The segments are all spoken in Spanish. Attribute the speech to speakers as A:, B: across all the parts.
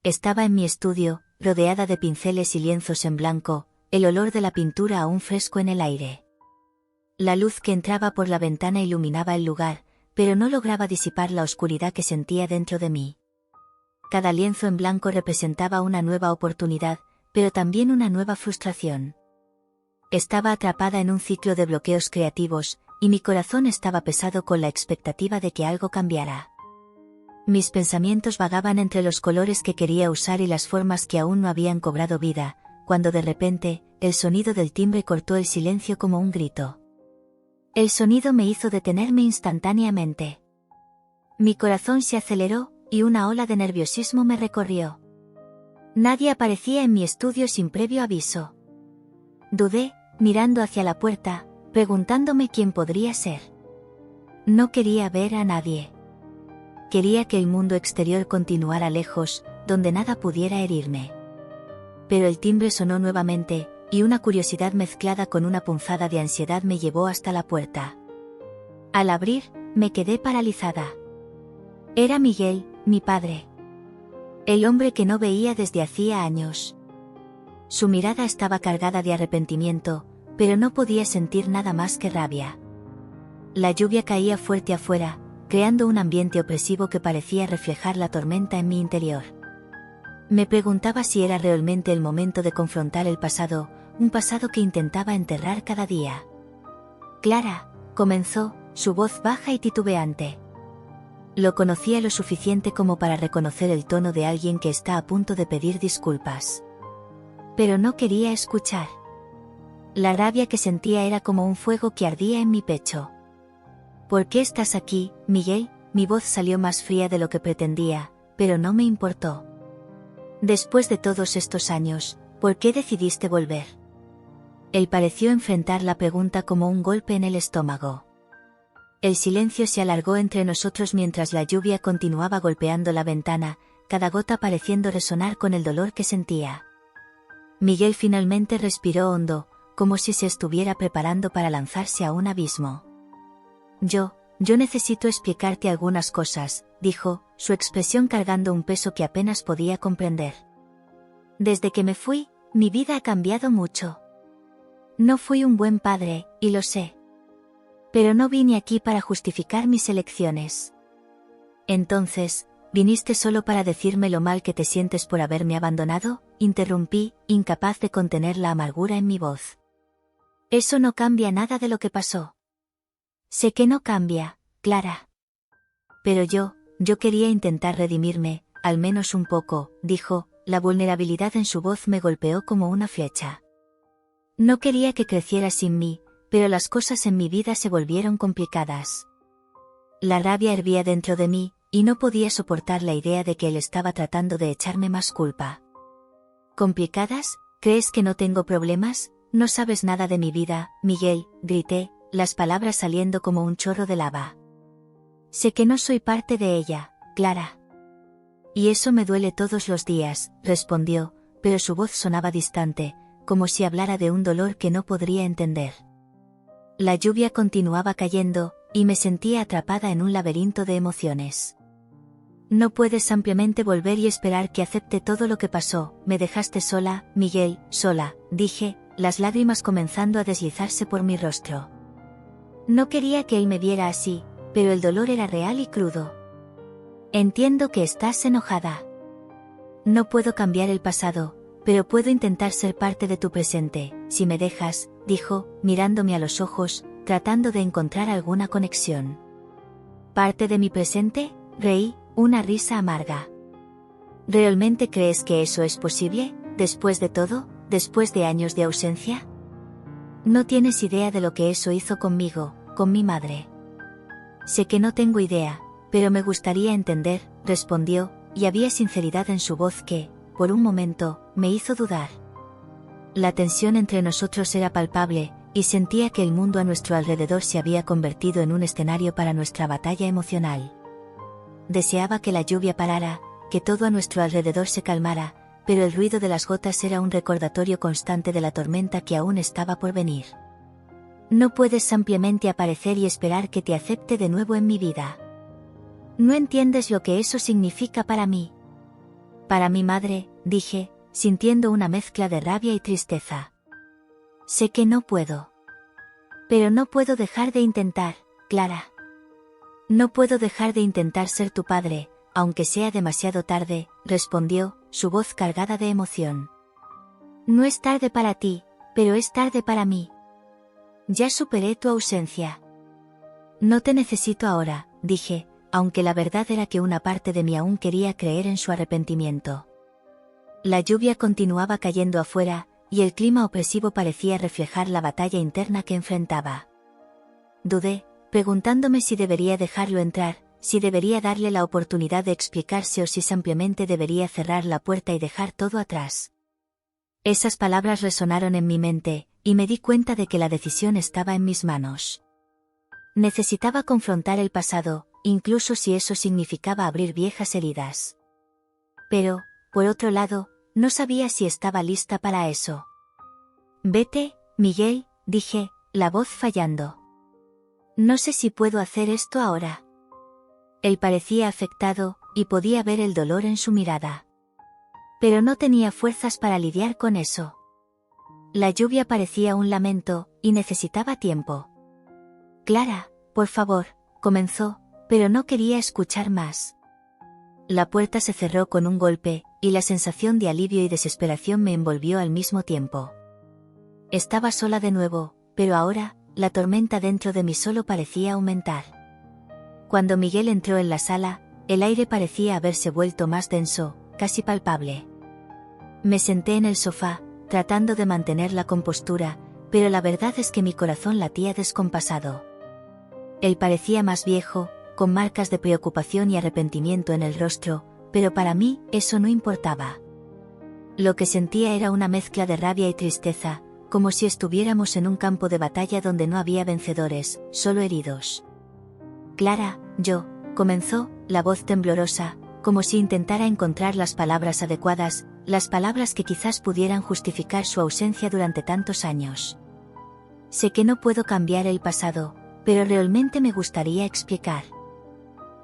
A: Estaba en mi estudio, rodeada de pinceles y lienzos en blanco, el olor de la pintura aún fresco en el aire. La luz que entraba por la ventana iluminaba el lugar, pero no lograba disipar la oscuridad que sentía dentro de mí. Cada lienzo en blanco representaba una nueva oportunidad, pero también una nueva frustración. Estaba atrapada en un ciclo de bloqueos creativos, y mi corazón estaba pesado con la expectativa de que algo cambiara. Mis pensamientos vagaban entre los colores que quería usar y las formas que aún no habían cobrado vida, cuando de repente, el sonido del timbre cortó el silencio como un grito. El sonido me hizo detenerme instantáneamente. Mi corazón se aceleró, y una ola de nerviosismo me recorrió. Nadie aparecía en mi estudio sin previo aviso. Dudé, mirando hacia la puerta, preguntándome quién podría ser. No quería ver a nadie. Quería que el mundo exterior continuara lejos, donde nada pudiera herirme. Pero el timbre sonó nuevamente, y una curiosidad mezclada con una punzada de ansiedad me llevó hasta la puerta. Al abrir, me quedé paralizada. Era Miguel, mi padre. El hombre que no veía desde hacía años. Su mirada estaba cargada de arrepentimiento, pero no podía sentir nada más que rabia. La lluvia caía fuerte afuera, creando un ambiente opresivo que parecía reflejar la tormenta en mi interior. Me preguntaba si era realmente el momento de confrontar el pasado, un pasado que intentaba enterrar cada día. Clara, comenzó, su voz baja y titubeante. Lo conocía lo suficiente como para reconocer el tono de alguien que está a punto de pedir disculpas. Pero no quería escuchar. La rabia que sentía era como un fuego que ardía en mi pecho. ¿Por qué estás aquí, Miguel? Mi voz salió más fría de lo que pretendía, pero no me importó. Después de todos estos años, ¿por qué decidiste volver? Él pareció enfrentar la pregunta como un golpe en el estómago. El silencio se alargó entre nosotros mientras la lluvia continuaba golpeando la ventana, cada gota pareciendo resonar con el dolor que sentía. Miguel finalmente respiró hondo, como si se estuviera preparando para lanzarse a un abismo. Yo necesito explicarte algunas cosas, dijo, su expresión cargando un peso que apenas podía comprender. Desde que me fui, mi vida ha cambiado mucho. No fui un buen padre, y lo sé. Pero no vine aquí para justificar mis elecciones. Entonces, ¿viniste solo para decirme lo mal que te sientes por haberme abandonado?, interrumpí, incapaz de contener la amargura en mi voz. Eso no cambia nada de lo que pasó. Sé que no cambia, Clara. Pero yo quería intentar redimirme, al menos un poco, dijo, la vulnerabilidad en su voz me golpeó como una flecha. No quería que creciera sin mí, pero las cosas en mi vida se volvieron complicadas. La rabia hervía dentro de mí, y no podía soportar la idea de que él estaba tratando de echarme más culpa. ¿Complicadas? ¿Crees que no tengo problemas? No sabes nada de mi vida, Miguel, grité, las palabras saliendo como un chorro de lava. Sé que no soy parte de ella, Clara. Y eso me duele todos los días, respondió, pero su voz sonaba distante, como si hablara de un dolor que no podría entender. La lluvia continuaba cayendo, y me sentía atrapada en un laberinto de emociones. No puedes ampliamente volver y esperar que acepte todo lo que pasó, me dejaste sola, Miguel, sola, dije, las lágrimas comenzando a deslizarse por mi rostro. No quería que él me viera así, pero el dolor era real y crudo. Entiendo que estás enojada. No puedo cambiar el pasado, pero puedo intentar ser parte de tu presente, si me dejas, dijo, mirándome a los ojos, tratando de encontrar alguna conexión. ¿Parte de mi presente? Reí, una risa amarga. ¿Realmente crees que eso es posible, después de todo, después de años de ausencia? No tienes idea de lo que eso hizo conmigo, con mi madre. Sé que no tengo idea, pero me gustaría entender, respondió, y había sinceridad en su voz que, por un momento, me hizo dudar. La tensión entre nosotros era palpable, y sentía que el mundo a nuestro alrededor se había convertido en un escenario para nuestra batalla emocional. Deseaba que la lluvia parara, que todo a nuestro alrededor se calmara, pero el ruido de las gotas era un recordatorio constante de la tormenta que aún estaba por venir. No puedes simplemente aparecer y esperar que te acepte de nuevo en mi vida. No entiendes lo que eso significa para mí. Para mi madre, dije, sintiendo una mezcla de rabia y tristeza. Sé que no puedo. Pero no puedo dejar de intentar, Clara. No puedo dejar de intentar ser tu padre, aunque sea demasiado tarde, respondió, su voz cargada de emoción. No es tarde para ti, pero es tarde para mí. Ya superé tu ausencia. No te necesito ahora, dije, aunque la verdad era que una parte de mí aún quería creer en su arrepentimiento. La lluvia continuaba cayendo afuera, y el clima opresivo parecía reflejar la batalla interna que enfrentaba. Dudé, preguntándome si debería dejarlo entrar, si debería darle la oportunidad de explicarse o si simplemente debería cerrar la puerta y dejar todo atrás. Esas palabras resonaron en mi mente, y me di cuenta de que la decisión estaba en mis manos. Necesitaba confrontar el pasado, incluso si eso significaba abrir viejas heridas. Pero, por otro lado, no sabía si estaba lista para eso. Vete, Miguel, dije, la voz fallando. No sé si puedo hacer esto ahora. Él parecía afectado, y podía ver el dolor en su mirada. Pero no tenía fuerzas para lidiar con eso. La lluvia parecía un lamento, y necesitaba tiempo. Clara, por favor, comenzó, pero no quería escuchar más. La puerta se cerró con un golpe, y la sensación de alivio y desesperación me envolvió al mismo tiempo. Estaba sola de nuevo, pero ahora, la tormenta dentro de mí solo parecía aumentar. Cuando Miguel entró en la sala, el aire parecía haberse vuelto más denso, casi palpable. Me senté en el sofá, tratando de mantener la compostura, pero la verdad es que mi corazón latía descompasado. Él parecía más viejo, con marcas de preocupación y arrepentimiento en el rostro, pero para mí eso no importaba. Lo que sentía era una mezcla de rabia y tristeza, como si estuviéramos en un campo de batalla donde no había vencedores, solo heridos. Clara, comenzó, la voz temblorosa, como si intentara encontrar las palabras adecuadas, las palabras que quizás pudieran justificar su ausencia durante tantos años. Sé que no puedo cambiar el pasado, pero realmente me gustaría explicar.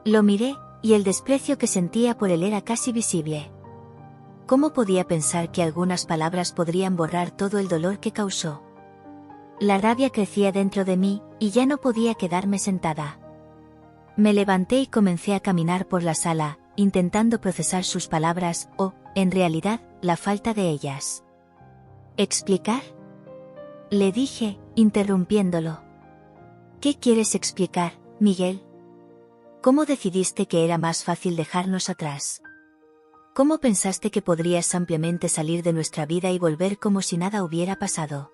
A: Lo miré, y el desprecio que sentía por él era casi visible. ¿Cómo podía pensar que algunas palabras podrían borrar todo el dolor que causó? La rabia crecía dentro de mí, y ya no podía quedarme sentada. Me levanté y comencé a caminar por la sala, intentando procesar sus palabras, o, en realidad, la falta de ellas. ¿Explicar? Le dije, interrumpiéndolo. ¿Qué quieres explicar, Miguel? ¿Cómo decidiste que era más fácil dejarnos atrás? ¿Cómo pensaste que podrías simplemente salir de nuestra vida y volver como si nada hubiera pasado?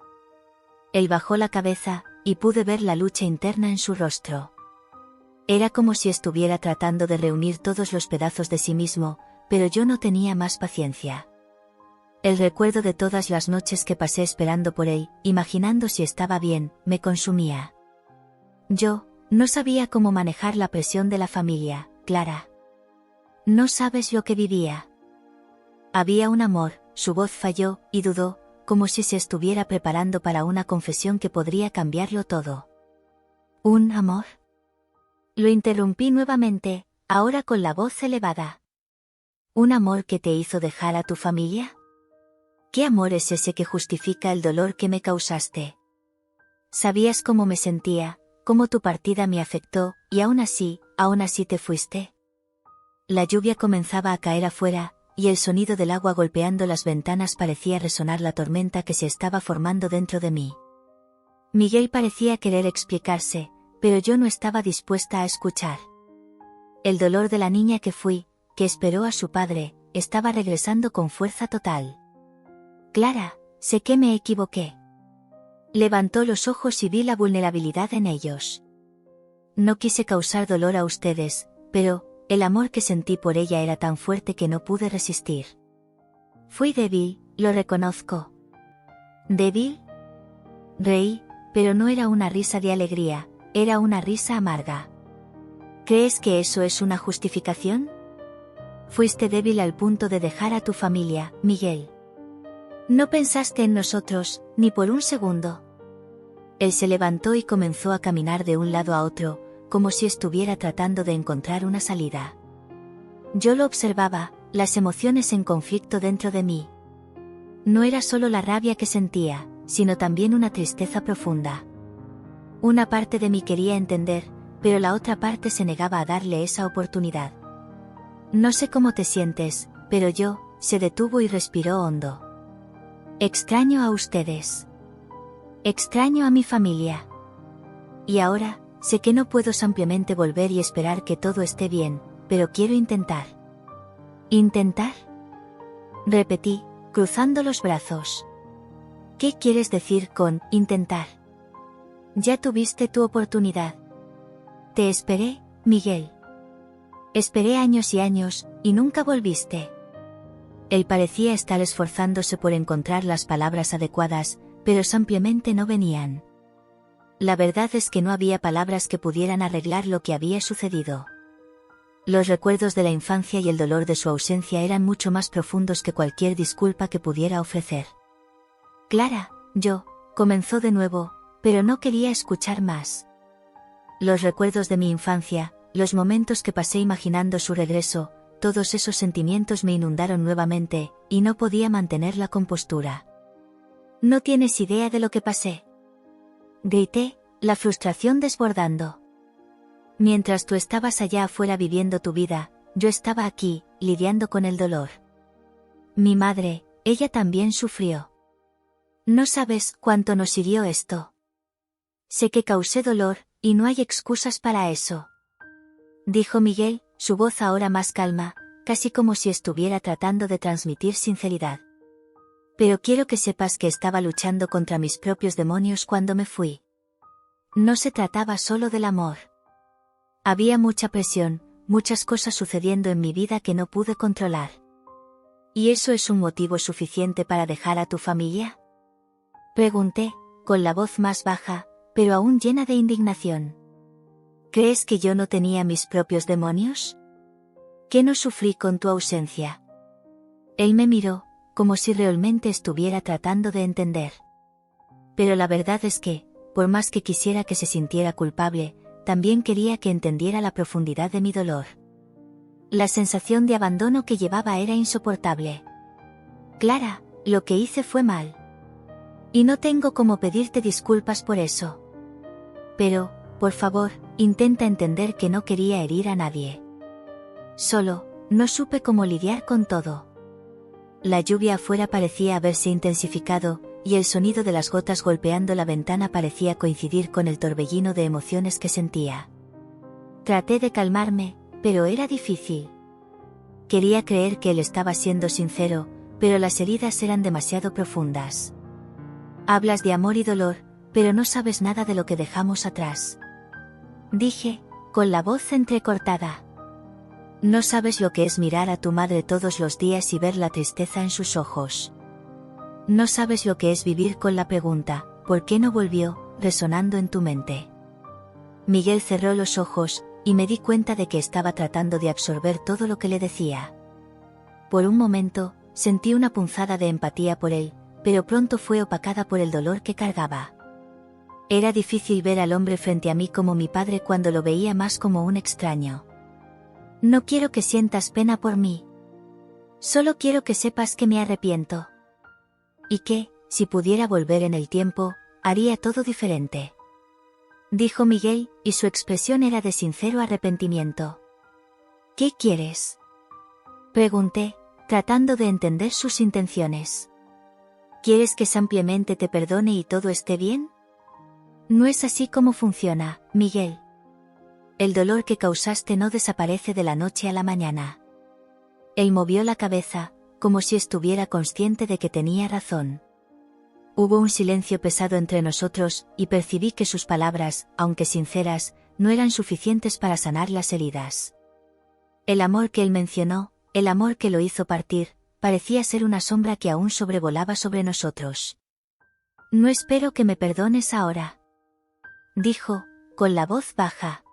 A: Él bajó la cabeza, y pude ver la lucha interna en su rostro. Era como si estuviera tratando de reunir todos los pedazos de sí mismo, pero yo no tenía más paciencia. El recuerdo de todas las noches que pasé esperando por él, imaginando si estaba bien, me consumía. Yo no sabía cómo manejar la presión de la familia, Clara. No sabes lo que vivía. Había un amor, su voz falló, y dudó, como si se estuviera preparando para una confesión que podría cambiarlo todo. ¿Un amor? Lo interrumpí nuevamente, ahora con la voz elevada. ¿Un amor que te hizo dejar a tu familia? ¿Qué amor es ese que justifica el dolor que me causaste? ¿Sabías cómo me sentía, cómo tu partida me afectó, y aún así te fuiste? La lluvia comenzaba a caer afuera, y el sonido del agua golpeando las ventanas parecía resonar la tormenta que se estaba formando dentro de mí. Miguel parecía querer explicarse, pero yo no estaba dispuesta a escuchar. El dolor de la niña que fui, que esperó a su padre, estaba regresando con fuerza total. Clara, sé que me equivoqué. Levantó los ojos y vi la vulnerabilidad en ellos. No quise causar dolor a ustedes, pero el amor que sentí por ella era tan fuerte que no pude resistir. Fui débil, lo reconozco. ¿Débil? Reí, pero no era una risa de alegría, era una risa amarga. ¿Crees que eso es una justificación? Fuiste débil al punto de dejar a tu familia, Miguel. No pensaste en nosotros, ni por un segundo. Él se levantó y comenzó a caminar de un lado a otro, como si estuviera tratando de encontrar una salida. Yo lo observaba, las emociones en conflicto dentro de mí. No era solo la rabia que sentía, sino también una tristeza profunda. Una parte de mí quería entender, pero la otra parte se negaba a darle esa oportunidad. No sé cómo te sientes, pero yo, se detuvo y respiró hondo. Extraño a ustedes. Extraño a mi familia. Y ahora, sé que no puedo simplemente volver y esperar que todo esté bien, pero quiero intentar. ¿Intentar? Repetí, cruzando los brazos. ¿Qué quieres decir con intentar? Ya tuviste tu oportunidad. Te esperé, Miguel. Esperé años y años, y nunca volviste. Él parecía estar esforzándose por encontrar las palabras adecuadas, pero simplemente no venían. La verdad es que no había palabras que pudieran arreglar lo que había sucedido. Los recuerdos de la infancia y el dolor de su ausencia eran mucho más profundos que cualquier disculpa que pudiera ofrecer. Clara, comenzó de nuevo, pero no quería escuchar más. Los recuerdos de mi infancia, los momentos que pasé imaginando su regreso, todos esos sentimientos me inundaron nuevamente, y no podía mantener la compostura. No tienes idea de lo que pasé. Grité, la frustración desbordando. Mientras tú estabas allá afuera viviendo tu vida, yo estaba aquí, lidiando con el dolor. Mi madre, ella también sufrió. No sabes cuánto nos hirió esto. Sé que causé dolor, y no hay excusas para eso. Dijo Miguel, su voz ahora más calma, casi como si estuviera tratando de transmitir sinceridad. Pero quiero que sepas que estaba luchando contra mis propios demonios cuando me fui. No se trataba solo del amor. Había mucha presión, muchas cosas sucediendo en mi vida que no pude controlar. ¿Y eso es un motivo suficiente para dejar a tu familia? Pregunté, con la voz más baja, pero aún llena de indignación. ¿Crees que yo no tenía mis propios demonios? ¿Qué no sufrí con tu ausencia? Él me miró, como si realmente estuviera tratando de entender. Pero la verdad es que, por más que quisiera que se sintiera culpable, también quería que entendiera la profundidad de mi dolor. La sensación de abandono que llevaba era insoportable. Clara, lo que hice fue mal. Y no tengo cómo pedirte disculpas por eso. Pero, por favor, intenta entender que no quería herir a nadie. Solo, no supe cómo lidiar con todo. La lluvia afuera parecía haberse intensificado, y el sonido de las gotas golpeando la ventana parecía coincidir con el torbellino de emociones que sentía. Traté de calmarme, pero era difícil. Quería creer que él estaba siendo sincero, pero las heridas eran demasiado profundas. Hablas de amor y dolor, pero no sabes nada de lo que dejamos atrás. Dije, con la voz entrecortada. No sabes lo que es mirar a tu madre todos los días y ver la tristeza en sus ojos. No sabes lo que es vivir con la pregunta, ¿por qué no volvió?, resonando en tu mente. Miguel cerró los ojos, y me di cuenta de que estaba tratando de absorber todo lo que le decía. Por un momento, sentí una punzada de empatía por él, pero pronto fue opacada por el dolor que cargaba. Era difícil ver al hombre frente a mí como mi padre cuando lo veía más como un extraño. No quiero que sientas pena por mí. Solo quiero que sepas que me arrepiento. Y que, si pudiera volver en el tiempo, haría todo diferente. Dijo Miguel, y su expresión era de sincero arrepentimiento. ¿Qué quieres?, pregunté, tratando de entender sus intenciones. ¿Quieres que simplemente te perdone y todo esté bien? No es así como funciona, Miguel. El dolor que causaste no desaparece de la noche a la mañana. Él movió la cabeza, como si estuviera consciente de que tenía razón. Hubo un silencio pesado entre nosotros, y percibí que sus palabras, aunque sinceras, no eran suficientes para sanar las heridas. El amor que él mencionó, el amor que lo hizo partir, parecía ser una sombra que aún sobrevolaba sobre nosotros. No espero que me perdones ahora, dijo, con la voz baja.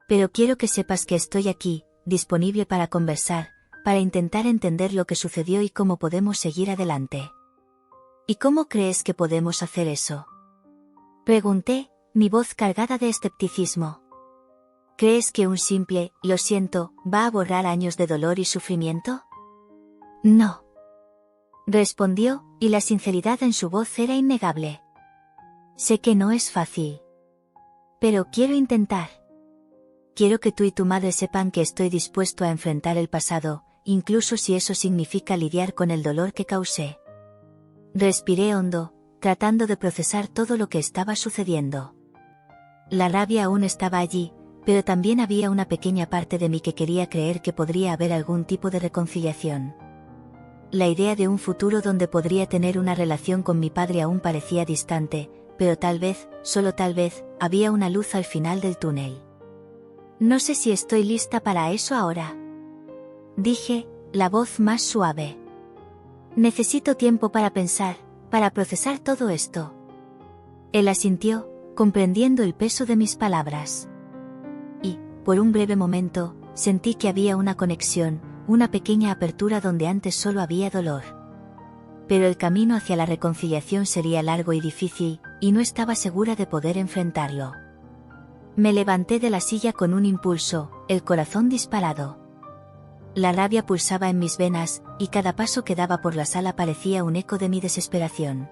A: Pero quiero que sepas que estoy aquí, disponible para conversar, para intentar entender lo que sucedió y cómo podemos seguir adelante. ¿Y cómo crees que podemos hacer eso?, pregunté, mi voz cargada de escepticismo. ¿Crees que un simple, lo siento, va a borrar años de dolor y sufrimiento? No. Respondió, y la sinceridad en su voz era innegable. Sé que no es fácil. Pero quiero intentar. Quiero que tú y tu madre sepan que estoy dispuesto a enfrentar el pasado, incluso si eso significa lidiar con el dolor que causé. Respiré hondo, tratando de procesar todo lo que estaba sucediendo. La rabia aún estaba allí, pero también había una pequeña parte de mí que quería creer que podría haber algún tipo de reconciliación. La idea de un futuro donde podría tener una relación con mi padre aún parecía distante, pero tal vez, solo tal vez, había una luz al final del túnel. No sé si estoy lista para eso ahora. Dije, la voz más suave. Necesito tiempo para pensar, para procesar todo esto. Él asintió, comprendiendo el peso de mis palabras. Y, por un breve momento, sentí que había una conexión, una pequeña apertura donde antes solo había dolor. Pero el camino hacia la reconciliación sería largo y difícil, y no estaba segura de poder enfrentarlo. Me levanté de la silla con un impulso, el corazón disparado. La rabia pulsaba en mis venas, y cada paso que daba por la sala parecía un eco de mi desesperación.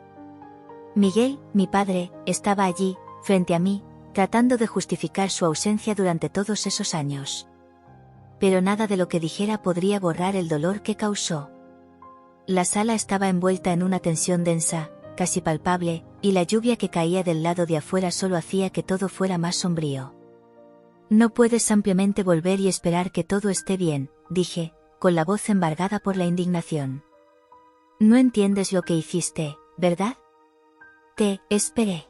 A: Miguel, mi padre, estaba allí, frente a mí, tratando de justificar su ausencia durante todos esos años. Pero nada de lo que dijera podría borrar el dolor que causó. La sala estaba envuelta en una tensión densa, casi palpable, y la lluvia que caía del lado de afuera solo hacía que todo fuera más sombrío. No puedes simplemente volver y esperar que todo esté bien, dije, con la voz embargada por la indignación. No entiendes lo que hiciste, ¿verdad? Te esperé.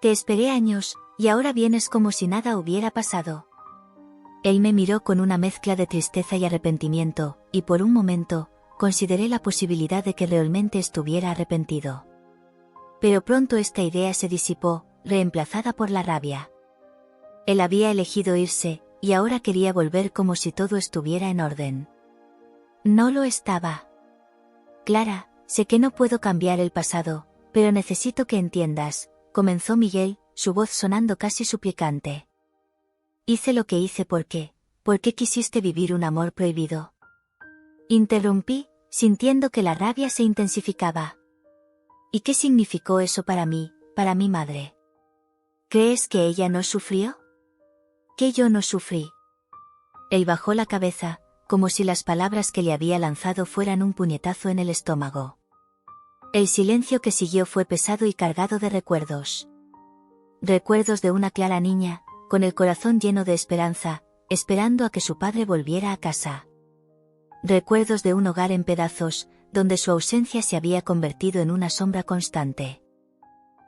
A: Te esperé años, y ahora vienes como si nada hubiera pasado. Él me miró con una mezcla de tristeza y arrepentimiento, y por un momento, consideré la posibilidad de que realmente estuviera arrepentido. Pero pronto esta idea se disipó, reemplazada por la rabia. Él había elegido irse, y ahora quería volver como si todo estuviera en orden. No lo estaba. Clara, sé que no puedo cambiar el pasado, pero necesito que entiendas, comenzó Miguel, su voz sonando casi suplicante. Hice lo que hice porque, ¿por qué quisiste vivir un amor prohibido? Interrumpí, sintiendo que la rabia se intensificaba. ¿Y qué significó eso para mí, para mi madre? ¿Crees que ella no sufrió? ¿Que yo no sufrí? Él bajó la cabeza, como si las palabras que le había lanzado fueran un puñetazo en el estómago. El silencio que siguió fue pesado y cargado de recuerdos. Recuerdos de una Clara niña, con el corazón lleno de esperanza, esperando a que su padre volviera a casa. Recuerdos de un hogar en pedazos, donde su ausencia se había convertido en una sombra constante.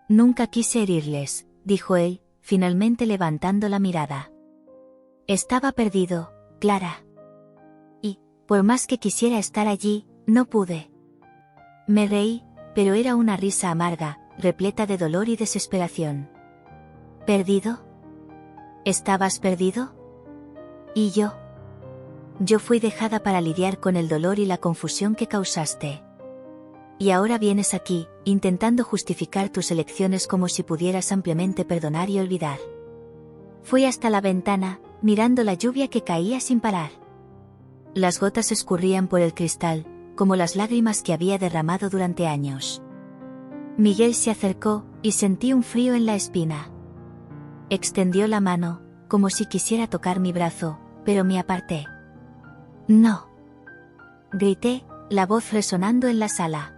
A: Nunca quise herirles, dijo él, finalmente levantando la mirada. Estaba perdido, Clara. Y, por más que quisiera estar allí, no pude. Me reí, pero era una risa amarga, repleta de dolor y desesperación. ¿Perdido? ¿Estabas perdido? ¿Y yo? Yo fui dejada para lidiar con el dolor y la confusión que causaste. Y ahora vienes aquí, intentando justificar tus elecciones como si pudieras ampliamente perdonar y olvidar. Fui hasta la ventana, mirando la lluvia que caía sin parar. Las gotas escurrían por el cristal, como las lágrimas que había derramado durante años. Miguel se acercó, y sentí un frío en la espina. Extendió la mano, como si quisiera tocar mi brazo, pero me aparté. No. Grité, la voz resonando en la sala.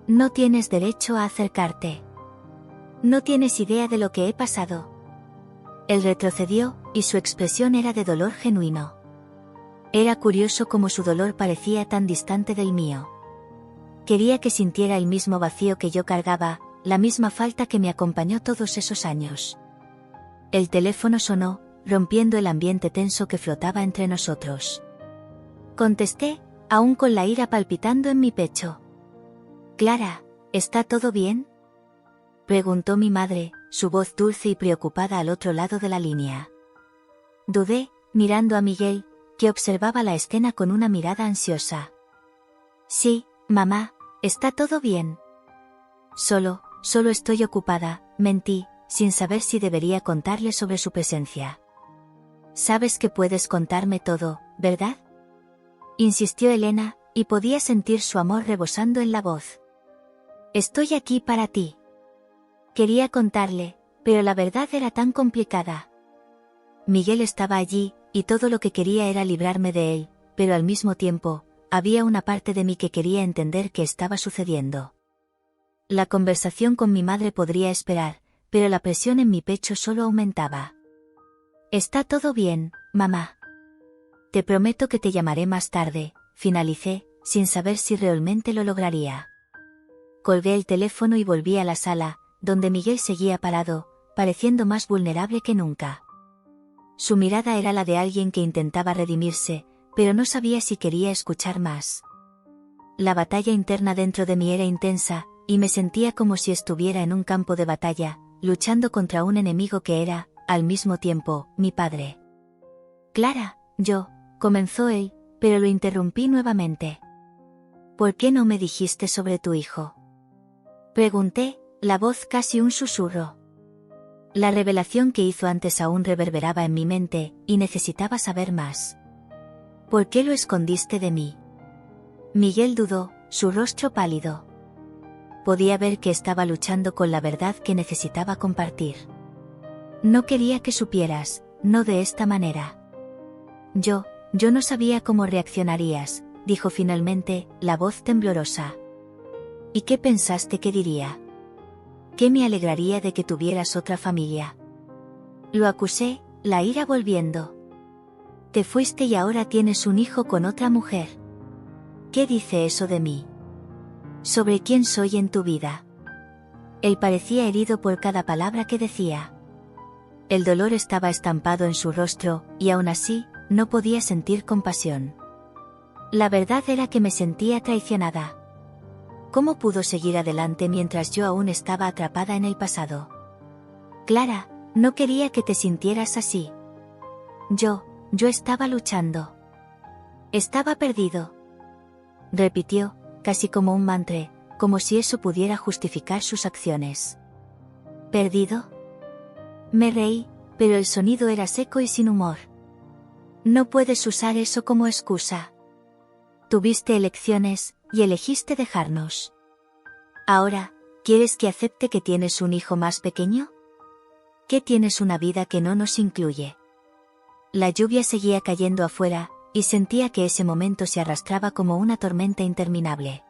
A: No tienes derecho a acercarte. No tienes idea de lo que he pasado. Él retrocedió, y su expresión era de dolor genuino. Era curioso cómo su dolor parecía tan distante del mío. Quería que sintiera el mismo vacío que yo cargaba, la misma falta que me acompañó todos esos años. El teléfono sonó, rompiendo el ambiente tenso que flotaba entre nosotros. Contesté, aún con la ira palpitando en mi pecho. Clara, ¿está todo bien? Preguntó mi madre, su voz dulce y preocupada al otro lado de la línea. Dudé, mirando a Miguel, que observaba la escena con una mirada ansiosa. Sí, mamá, está todo bien. Solo estoy ocupada, mentí, sin saber si debería contarle sobre su presencia. Sabes que puedes contarme todo, ¿verdad? Insistió Elena, y podía sentir su amor rebosando en la voz. Estoy aquí para ti. Quería contarle, pero la verdad era tan complicada. Miguel estaba allí, y todo lo que quería era librarme de él, pero al mismo tiempo, había una parte de mí que quería entender qué estaba sucediendo. La conversación con mi madre podría esperar, pero la presión en mi pecho solo aumentaba. Está todo bien, mamá. Te prometo que te llamaré más tarde, finalicé, sin saber si realmente lo lograría. Colgué el teléfono y volví a la sala, donde Miguel seguía parado, pareciendo más vulnerable que nunca. Su mirada era la de alguien que intentaba redimirse, pero no sabía si quería escuchar más. La batalla interna dentro de mí era intensa, y me sentía como si estuviera en un campo de batalla, luchando contra un enemigo que era, al mismo tiempo, mi padre. Clara, comenzó él, pero lo interrumpí nuevamente. ¿Por qué no me dijiste sobre tu hijo? Pregunté, la voz casi un susurro. La revelación que hizo antes aún reverberaba en mi mente, y necesitaba saber más. ¿Por qué lo escondiste de mí? Miguel dudó, su rostro pálido. Podía ver que estaba luchando con la verdad que necesitaba compartir. No quería que supieras, no de esta manera. Yo no sabía cómo reaccionarías, dijo finalmente, la voz temblorosa. ¿Y qué pensaste que diría? ¿Qué me alegraría de que tuvieras otra familia? Lo acusé, la ira volviendo. Te fuiste y ahora tienes un hijo con otra mujer. ¿Qué dice eso de mí? ¿Sobre quién soy en tu vida? Él parecía herido por cada palabra que decía. El dolor estaba estampado en su rostro, y aún así, no podía sentir compasión. La verdad era que me sentía traicionada. ¿Cómo pudo seguir adelante mientras yo aún estaba atrapada en el pasado? Clara, no quería que te sintieras así. Yo estaba luchando. Estaba perdido. Repitió, casi como un mantra, como si eso pudiera justificar sus acciones. ¿Perdido? Me reí, pero el sonido era seco y sin humor. No puedes usar eso como excusa. Tuviste elecciones, y elegiste dejarnos. Ahora, ¿quieres que acepte que tienes un hijo más pequeño? ¿Que tienes una vida que no nos incluye? La lluvia seguía cayendo afuera, y sentía que ese momento se arrastraba como una tormenta interminable.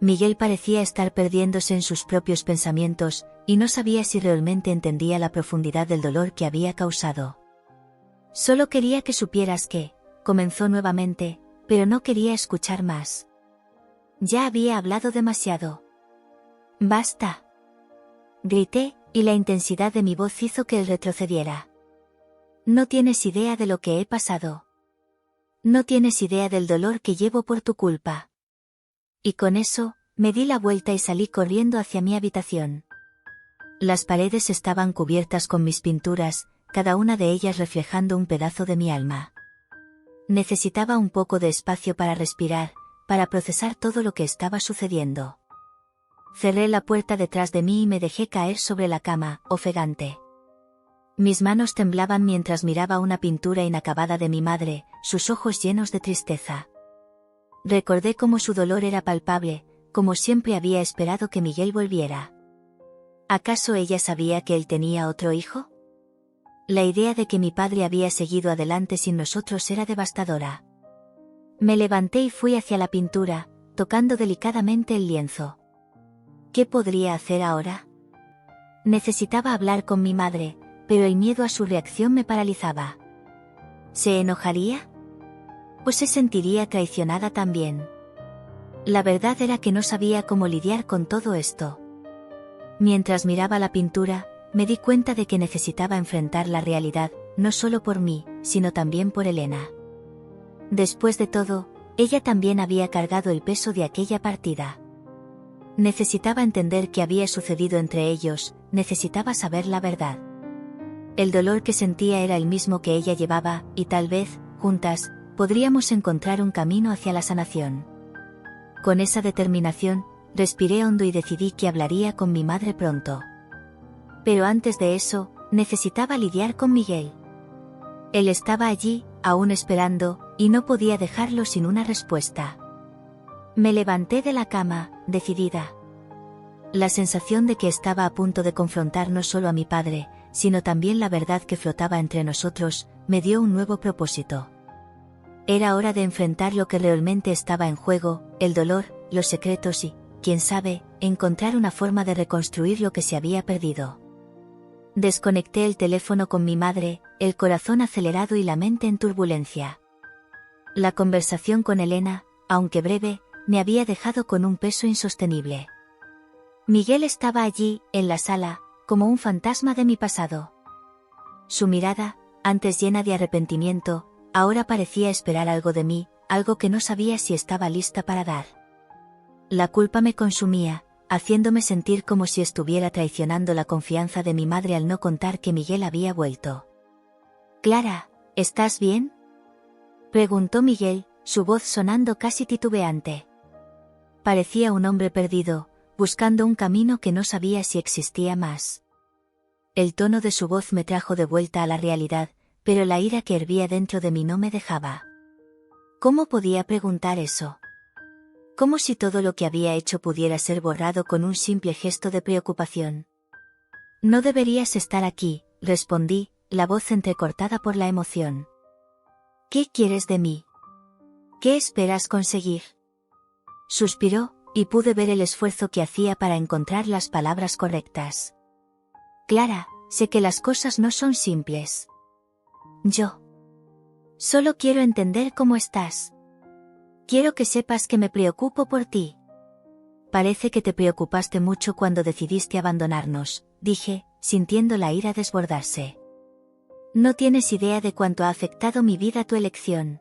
A: Miguel parecía estar perdiéndose en sus propios pensamientos, y no sabía si realmente entendía la profundidad del dolor que había causado. Solo quería que supieras que, comenzó nuevamente, pero no quería escuchar más. Ya había hablado demasiado. Basta. Grité, y la intensidad de mi voz hizo que él retrocediera. No tienes idea de lo que he pasado. No tienes idea del dolor que llevo por tu culpa. Y con eso, me di la vuelta y salí corriendo hacia mi habitación. Las paredes estaban cubiertas con mis pinturas, cada una de ellas reflejando un pedazo de mi alma. Necesitaba un poco de espacio para respirar, para procesar todo lo que estaba sucediendo. Cerré la puerta detrás de mí y me dejé caer sobre la cama, ofegante. Mis manos temblaban mientras miraba una pintura inacabada de mi madre, sus ojos llenos de tristeza. Recordé cómo su dolor era palpable, como siempre había esperado que Miguel volviera. ¿Acaso ella sabía que él tenía otro hijo? La idea de que mi padre había seguido adelante sin nosotros era devastadora. Me levanté y fui hacia la pintura, tocando delicadamente el lienzo. ¿Qué podría hacer ahora? Necesitaba hablar con mi madre, pero el miedo a su reacción me paralizaba. ¿Se enojaría? ¿O se sentiría traicionada también? La verdad era que no sabía cómo lidiar con todo esto. Mientras miraba la pintura, me di cuenta de que necesitaba enfrentar la realidad, no solo por mí, sino también por Elena. Después de todo, ella también había cargado el peso de aquella partida. Necesitaba entender qué había sucedido entre ellos, necesitaba saber la verdad. El dolor que sentía era el mismo que ella llevaba, y tal vez, juntas, podríamos encontrar un camino hacia la sanación. Con esa determinación, respiré hondo y decidí que hablaría con mi madre pronto. Pero antes de eso, necesitaba lidiar con Miguel. Él estaba allí, aún esperando, y no podía dejarlo sin una respuesta. Me levanté de la cama, decidida. La sensación de que estaba a punto de confrontar no solo a mi padre, sino también la verdad que flotaba entre nosotros, me dio un nuevo propósito. Era hora de enfrentar lo que realmente estaba en juego, el dolor, los secretos y, quién sabe, encontrar una forma de reconstruir lo que se había perdido. Desconecté el teléfono con mi madre, el corazón acelerado y la mente en turbulencia. La conversación con Elena, aunque breve, me había dejado con un peso insostenible. Miguel estaba allí, en la sala, como un fantasma de mi pasado. Su mirada, antes llena de arrepentimiento, ahora parecía esperar algo de mí, algo que no sabía si estaba lista para dar. La culpa me consumía, haciéndome sentir como si estuviera traicionando la confianza de mi madre al no contar que Miguel había vuelto. «Clara, ¿estás bien?», preguntó Miguel, su voz sonando casi titubeante. Parecía un hombre perdido, buscando un camino que no sabía si existía más. El tono de su voz me trajo de vuelta a la realidad, pero la ira que hervía dentro de mí no me dejaba. ¿Cómo podía preguntar eso? Como si todo lo que había hecho pudiera ser borrado con un simple gesto de preocupación. «No deberías estar aquí», respondí, la voz entrecortada por la emoción. «¿Qué quieres de mí? ¿Qué esperas conseguir?». Suspiró, y pude ver el esfuerzo que hacía para encontrar las palabras correctas. «Clara, sé que las cosas no son simples. Yo solo quiero entender cómo estás. Quiero que sepas que me preocupo por ti». «Parece que te preocupaste mucho cuando decidiste abandonarnos», dije, sintiendo la ira desbordarse. «No tienes idea de cuánto ha afectado mi vida tu elección».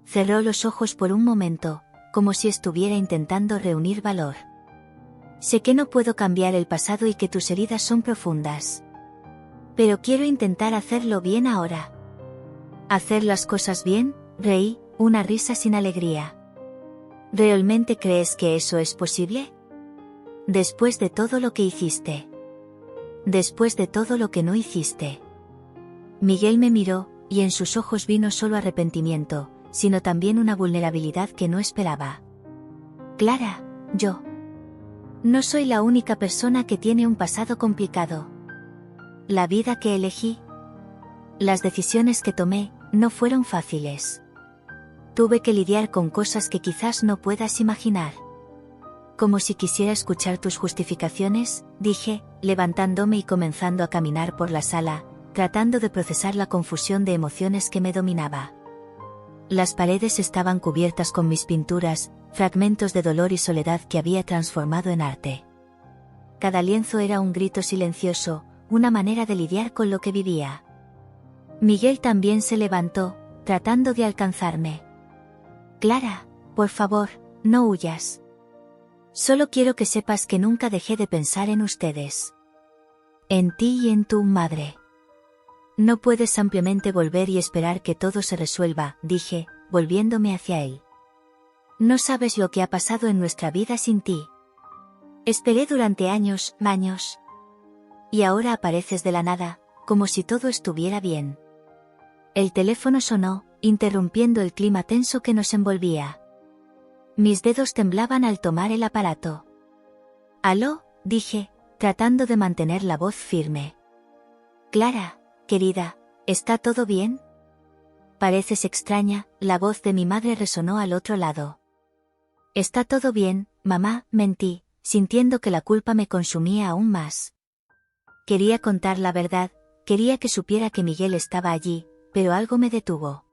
A: Cerró los ojos por un momento, como si estuviera intentando reunir valor. «Sé que no puedo cambiar el pasado y que tus heridas son profundas. Pero quiero intentar hacerlo bien ahora». «¿Hacer las cosas bien?», reí, una risa sin alegría. «¿Realmente crees que eso es posible? Después de todo lo que hiciste. Después de todo lo que no hiciste». Miguel me miró, y en sus ojos vi no solo arrepentimiento, sino también una vulnerabilidad que no esperaba. «Clara, yo no soy la única persona que tiene un pasado complicado. La vida que elegí, las decisiones que tomé, no fueron fáciles. Tuve que lidiar con cosas que quizás no puedas imaginar». «Como si quisiera escuchar tus justificaciones», dije, levantándome y comenzando a caminar por la sala, tratando de procesar la confusión de emociones que me dominaba. Las paredes estaban cubiertas con mis pinturas, fragmentos de dolor y soledad que había transformado en arte. Cada lienzo era un grito silencioso, una manera de lidiar con lo que vivía. Miguel también se levantó, tratando de alcanzarme. «Clara, por favor, no huyas. Solo quiero que sepas que nunca dejé de pensar en ustedes. En ti y en tu madre. No puedes simplemente volver y esperar que todo se resuelva», dije, volviéndome hacia él. «No sabes lo que ha pasado en nuestra vida sin ti. Esperé durante años. Y ahora apareces de la nada, como si todo estuviera bien». El teléfono sonó, interrumpiendo el clima tenso que nos envolvía. Mis dedos temblaban al tomar el aparato. «¿Aló?», dije, tratando de mantener la voz firme. «Clara, querida, ¿está todo bien?». «Pareces extraña», la voz de mi madre resonó al otro lado. «Está todo bien, mamá», mentí, sintiendo que la culpa me consumía aún más. Quería contar la verdad, quería que supiera que Miguel estaba allí, pero algo me detuvo.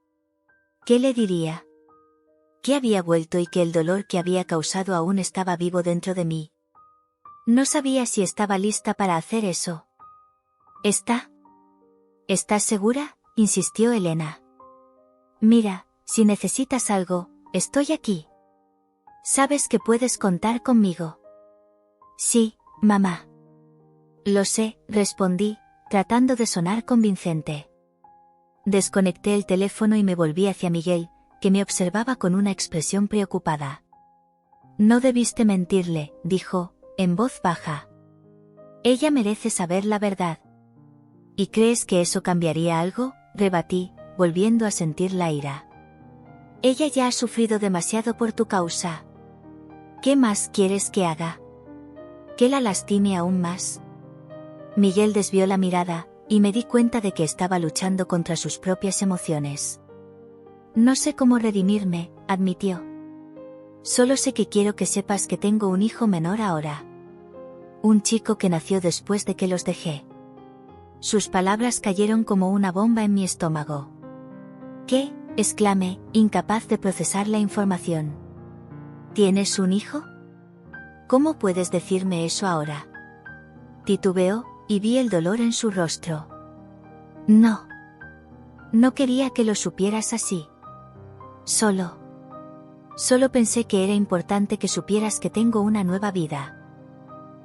A: ¿Qué le diría? Que había vuelto y que el dolor que había causado aún estaba vivo dentro de mí. No sabía si estaba lista para hacer eso. ¿Estás segura?, insistió Elena. «Mira, si necesitas algo, estoy aquí. Sabes que puedes contar conmigo». «Sí, mamá». «Lo sé», respondí, tratando de sonar convincente. Desconecté el teléfono y me volví hacia Miguel, que me observaba con una expresión preocupada. «No debiste mentirle», dijo, en voz baja. «Ella merece saber la verdad». «¿Y crees que eso cambiaría algo?», rebatí, volviendo a sentir la ira. «Ella ya ha sufrido demasiado por tu causa. ¿Qué más quieres que haga? ¿Que la lastime aún más? Miguel desvió la mirada, y me di cuenta de que estaba luchando contra sus propias emociones. No sé cómo redimirme, admitió. Solo sé que quiero que sepas que tengo un hijo menor ahora. Un chico que nació después de que los dejé. Sus palabras cayeron como una bomba en mi estómago. ¿Qué? Exclamé, incapaz de procesar la información. ¿Tienes un hijo? ¿Cómo puedes decirme eso ahora? Titubeó, y vi el dolor en su rostro. No. No quería que lo supieras así. Solo pensé que era importante que supieras que tengo una nueva vida.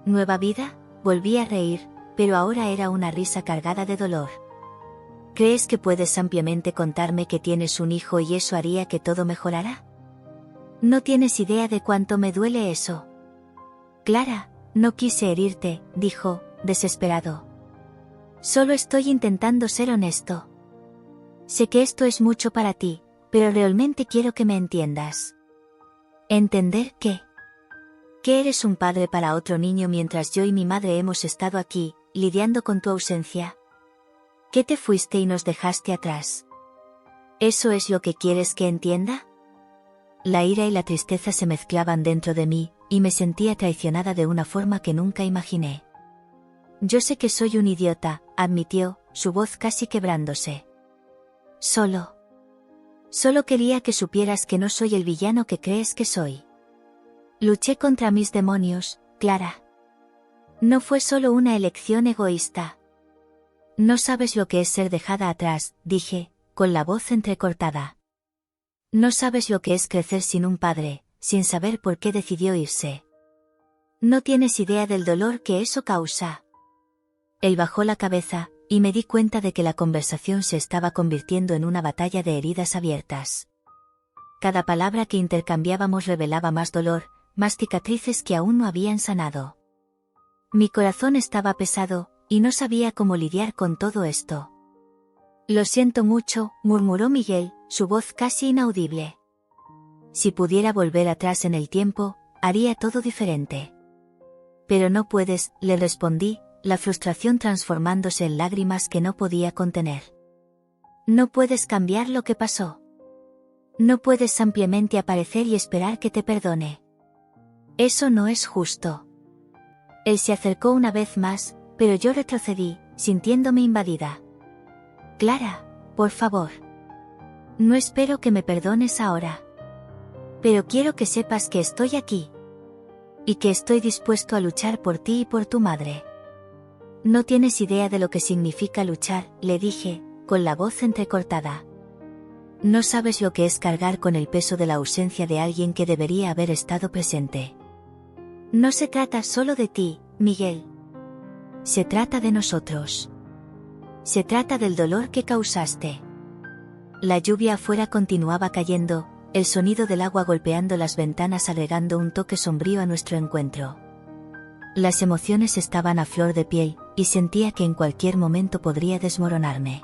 A: ¿Nueva vida? Volví a reír, pero ahora era una risa cargada de dolor. ¿Crees que puedes ampliamente contarme que tienes un hijo y eso haría que todo mejorara? No tienes idea de cuánto me duele eso. Clara, no quise herirte, dijo, desesperado. Solo estoy intentando ser honesto. Sé que esto es mucho para ti, pero realmente quiero que me entiendas. ¿Entender qué? Que eres un padre para otro niño mientras yo y mi madre hemos estado aquí, lidiando con tu ausencia. ¿Que te fuiste y nos dejaste atrás? ¿Eso es lo que quieres que entienda? La ira y la tristeza se mezclaban dentro de mí, y me sentía traicionada de una forma que nunca imaginé. Yo sé que soy un idiota, admitió, su voz casi quebrándose. Solo quería que supieras que no soy el villano que crees que soy. Luché contra mis demonios, Clara. No fue solo una elección egoísta. No sabes lo que es ser dejada atrás, dije, con la voz entrecortada. No sabes lo que es crecer sin un padre, sin saber por qué decidió irse. No tienes idea del dolor que eso causa. Él bajó la cabeza, y me di cuenta de que la conversación se estaba convirtiendo en una batalla de heridas abiertas. Cada palabra que intercambiábamos revelaba más dolor, más cicatrices que aún no habían sanado. Mi corazón estaba pesado, y no sabía cómo lidiar con todo esto. Lo siento mucho, murmuró Miguel, su voz casi inaudible. Si pudiera volver atrás en el tiempo, haría todo diferente. Pero no puedes, le respondí, la frustración transformándose en lágrimas que no podía contener. No puedes cambiar lo que pasó. No puedes simplemente aparecer y esperar que te perdone. Eso no es justo. Él se acercó una vez más, pero yo retrocedí, sintiéndome invadida. Clara, por favor. No espero que me perdones ahora. Pero quiero que sepas que estoy aquí. Y que estoy dispuesto a luchar por ti y por tu madre. No tienes idea de lo que significa luchar, le dije, con la voz entrecortada. No sabes lo que es cargar con el peso de la ausencia de alguien que debería haber estado presente. No se trata solo de ti, Miguel. Se trata de nosotros. Se trata del dolor que causaste. La lluvia afuera continuaba cayendo, el sonido del agua golpeando las ventanas agregando un toque sombrío a nuestro encuentro. Las emociones estaban a flor de piel, y sentía que en cualquier momento podría desmoronarme.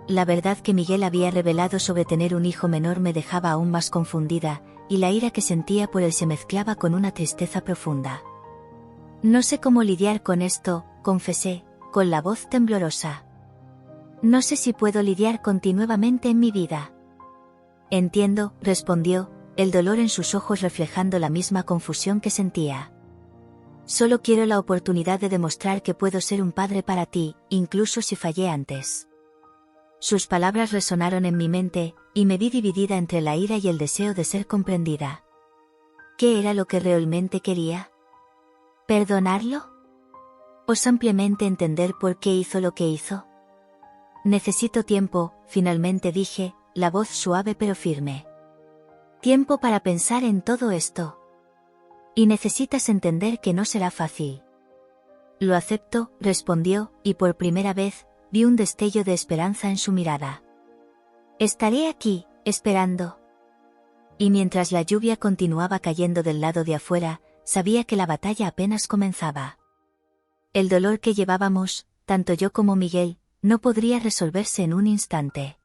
A: La verdad que Miguel había revelado sobre tener un hijo menor me dejaba aún más confundida, y la ira que sentía por él se mezclaba con una tristeza profunda. No sé cómo lidiar con esto, confesé, con la voz temblorosa. No sé si puedo lidiar con ti nuevamente en mi vida. Entiendo, respondió, el dolor en sus ojos reflejando la misma confusión que sentía. Solo quiero la oportunidad de demostrar que puedo ser un padre para ti, incluso si fallé antes. Sus palabras resonaron en mi mente, y me vi dividida entre la ira y el deseo de ser comprendida. ¿Qué era lo que realmente quería? ¿Perdonarlo? ¿O simplemente entender por qué hizo lo que hizo? Necesito tiempo, finalmente dije, la voz suave pero firme. Tiempo para pensar en todo esto. Y necesitas entender que no será fácil. Lo acepto, respondió, y por primera vez, vi un destello de esperanza en su mirada. Estaré aquí, esperando. Y mientras la lluvia continuaba cayendo del lado de afuera, sabía que la batalla apenas comenzaba. El dolor que llevábamos, tanto yo como Miguel, no podría resolverse en un instante.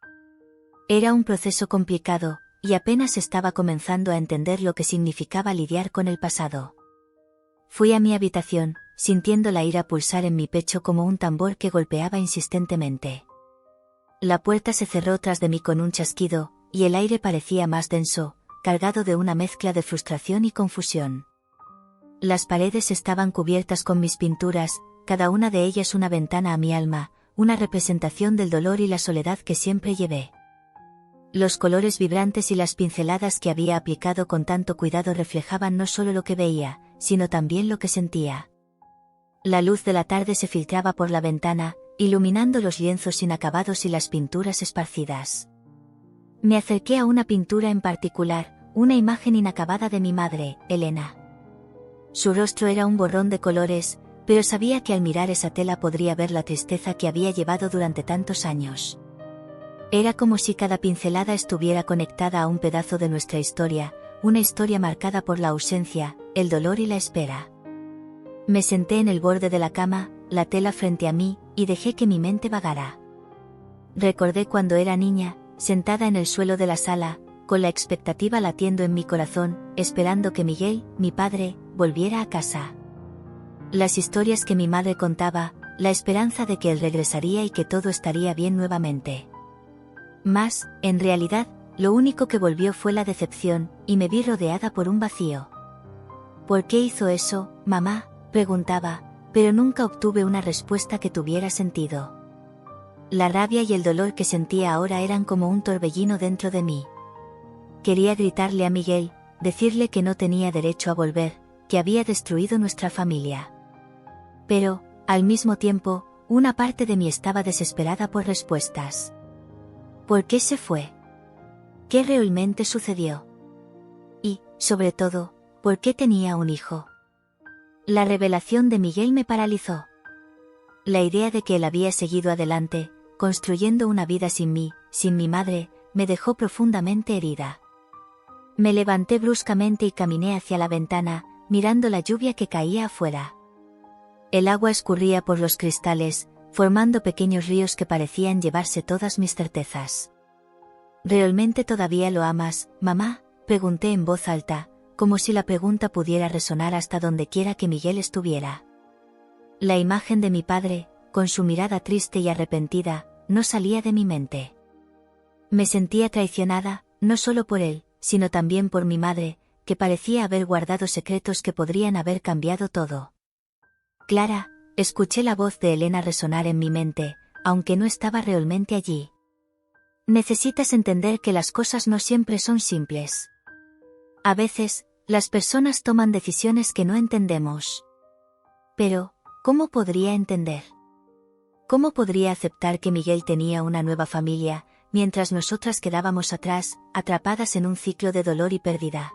A: Era un proceso complicado, y apenas estaba comenzando a entender lo que significaba lidiar con el pasado. Fui a mi habitación, sintiendo la ira pulsar en mi pecho como un tambor que golpeaba insistentemente. La puerta se cerró tras de mí con un chasquido, y el aire parecía más denso, cargado de una mezcla de frustración y confusión. Las paredes estaban cubiertas con mis pinturas, cada una de ellas una ventana a mi alma, una representación del dolor y la soledad que siempre llevé. Los colores vibrantes y las pinceladas que había aplicado con tanto cuidado reflejaban no solo lo que veía, sino también lo que sentía. La luz de la tarde se filtraba por la ventana, iluminando los lienzos inacabados y las pinturas esparcidas. Me acerqué a una pintura en particular, una imagen inacabada de mi madre, Elena. Su rostro era un borrón de colores, pero sabía que al mirar esa tela podría ver la tristeza que había llevado durante tantos años. Era como si cada pincelada estuviera conectada a un pedazo de nuestra historia, una historia marcada por la ausencia, el dolor y la espera. Me senté en el borde de la cama, la tela frente a mí, y dejé que mi mente vagara. Recordé cuando era niña, sentada en el suelo de la sala, con la expectativa latiendo en mi corazón, esperando que Miguel, mi padre, volviera a casa. Las historias que mi madre contaba, la esperanza de que él regresaría y que todo estaría bien nuevamente. Mas, en realidad, lo único que volvió fue la decepción, y me vi rodeada por un vacío. ¿Por qué hizo eso, mamá?, preguntaba, pero nunca obtuve una respuesta que tuviera sentido. La rabia y el dolor que sentía ahora eran como un torbellino dentro de mí. Quería gritarle a Miguel, decirle que no tenía derecho a volver, que había destruido nuestra familia. Pero, al mismo tiempo, una parte de mí estaba desesperada por respuestas. ¿Por qué se fue? ¿Qué realmente sucedió? Y, sobre todo, ¿por qué tenía un hijo? La revelación de Miguel me paralizó. La idea de que él había seguido adelante, construyendo una vida sin mí, sin mi madre, me dejó profundamente herida. Me levanté bruscamente y caminé hacia la ventana, mirando la lluvia que caía afuera. El agua escurría por los cristales, formando pequeños ríos que parecían llevarse todas mis certezas. ¿Realmente todavía lo amas, mamá?, pregunté en voz alta, como si la pregunta pudiera resonar hasta donde quiera que Miguel estuviera. La imagen de mi padre, con su mirada triste y arrepentida, no salía de mi mente. Me sentía traicionada, no solo por él, sino también por mi madre, que parecía haber guardado secretos que podrían haber cambiado todo. Clara, escuché la voz de Elena resonar en mi mente, aunque no estaba realmente allí. Necesitas entender que las cosas no siempre son simples. A veces, las personas toman decisiones que no entendemos. Pero, ¿cómo podría entender? ¿Cómo podría aceptar que Miguel tenía una nueva familia, mientras nosotras quedábamos atrás, atrapadas en un ciclo de dolor y pérdida?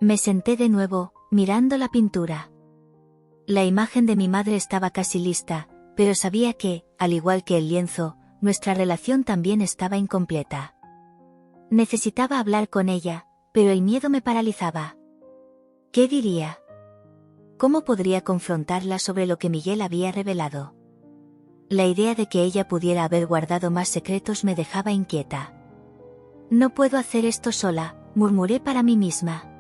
A: Me senté de nuevo, mirando la pintura. La imagen de mi madre estaba casi lista, pero sabía que, al igual que el lienzo, nuestra relación también estaba incompleta. Necesitaba hablar con ella, pero el miedo me paralizaba. ¿Qué diría? ¿Cómo podría confrontarla sobre lo que Miguel había revelado? La idea de que ella pudiera haber guardado más secretos me dejaba inquieta. No puedo hacer esto sola, murmuré para mí misma.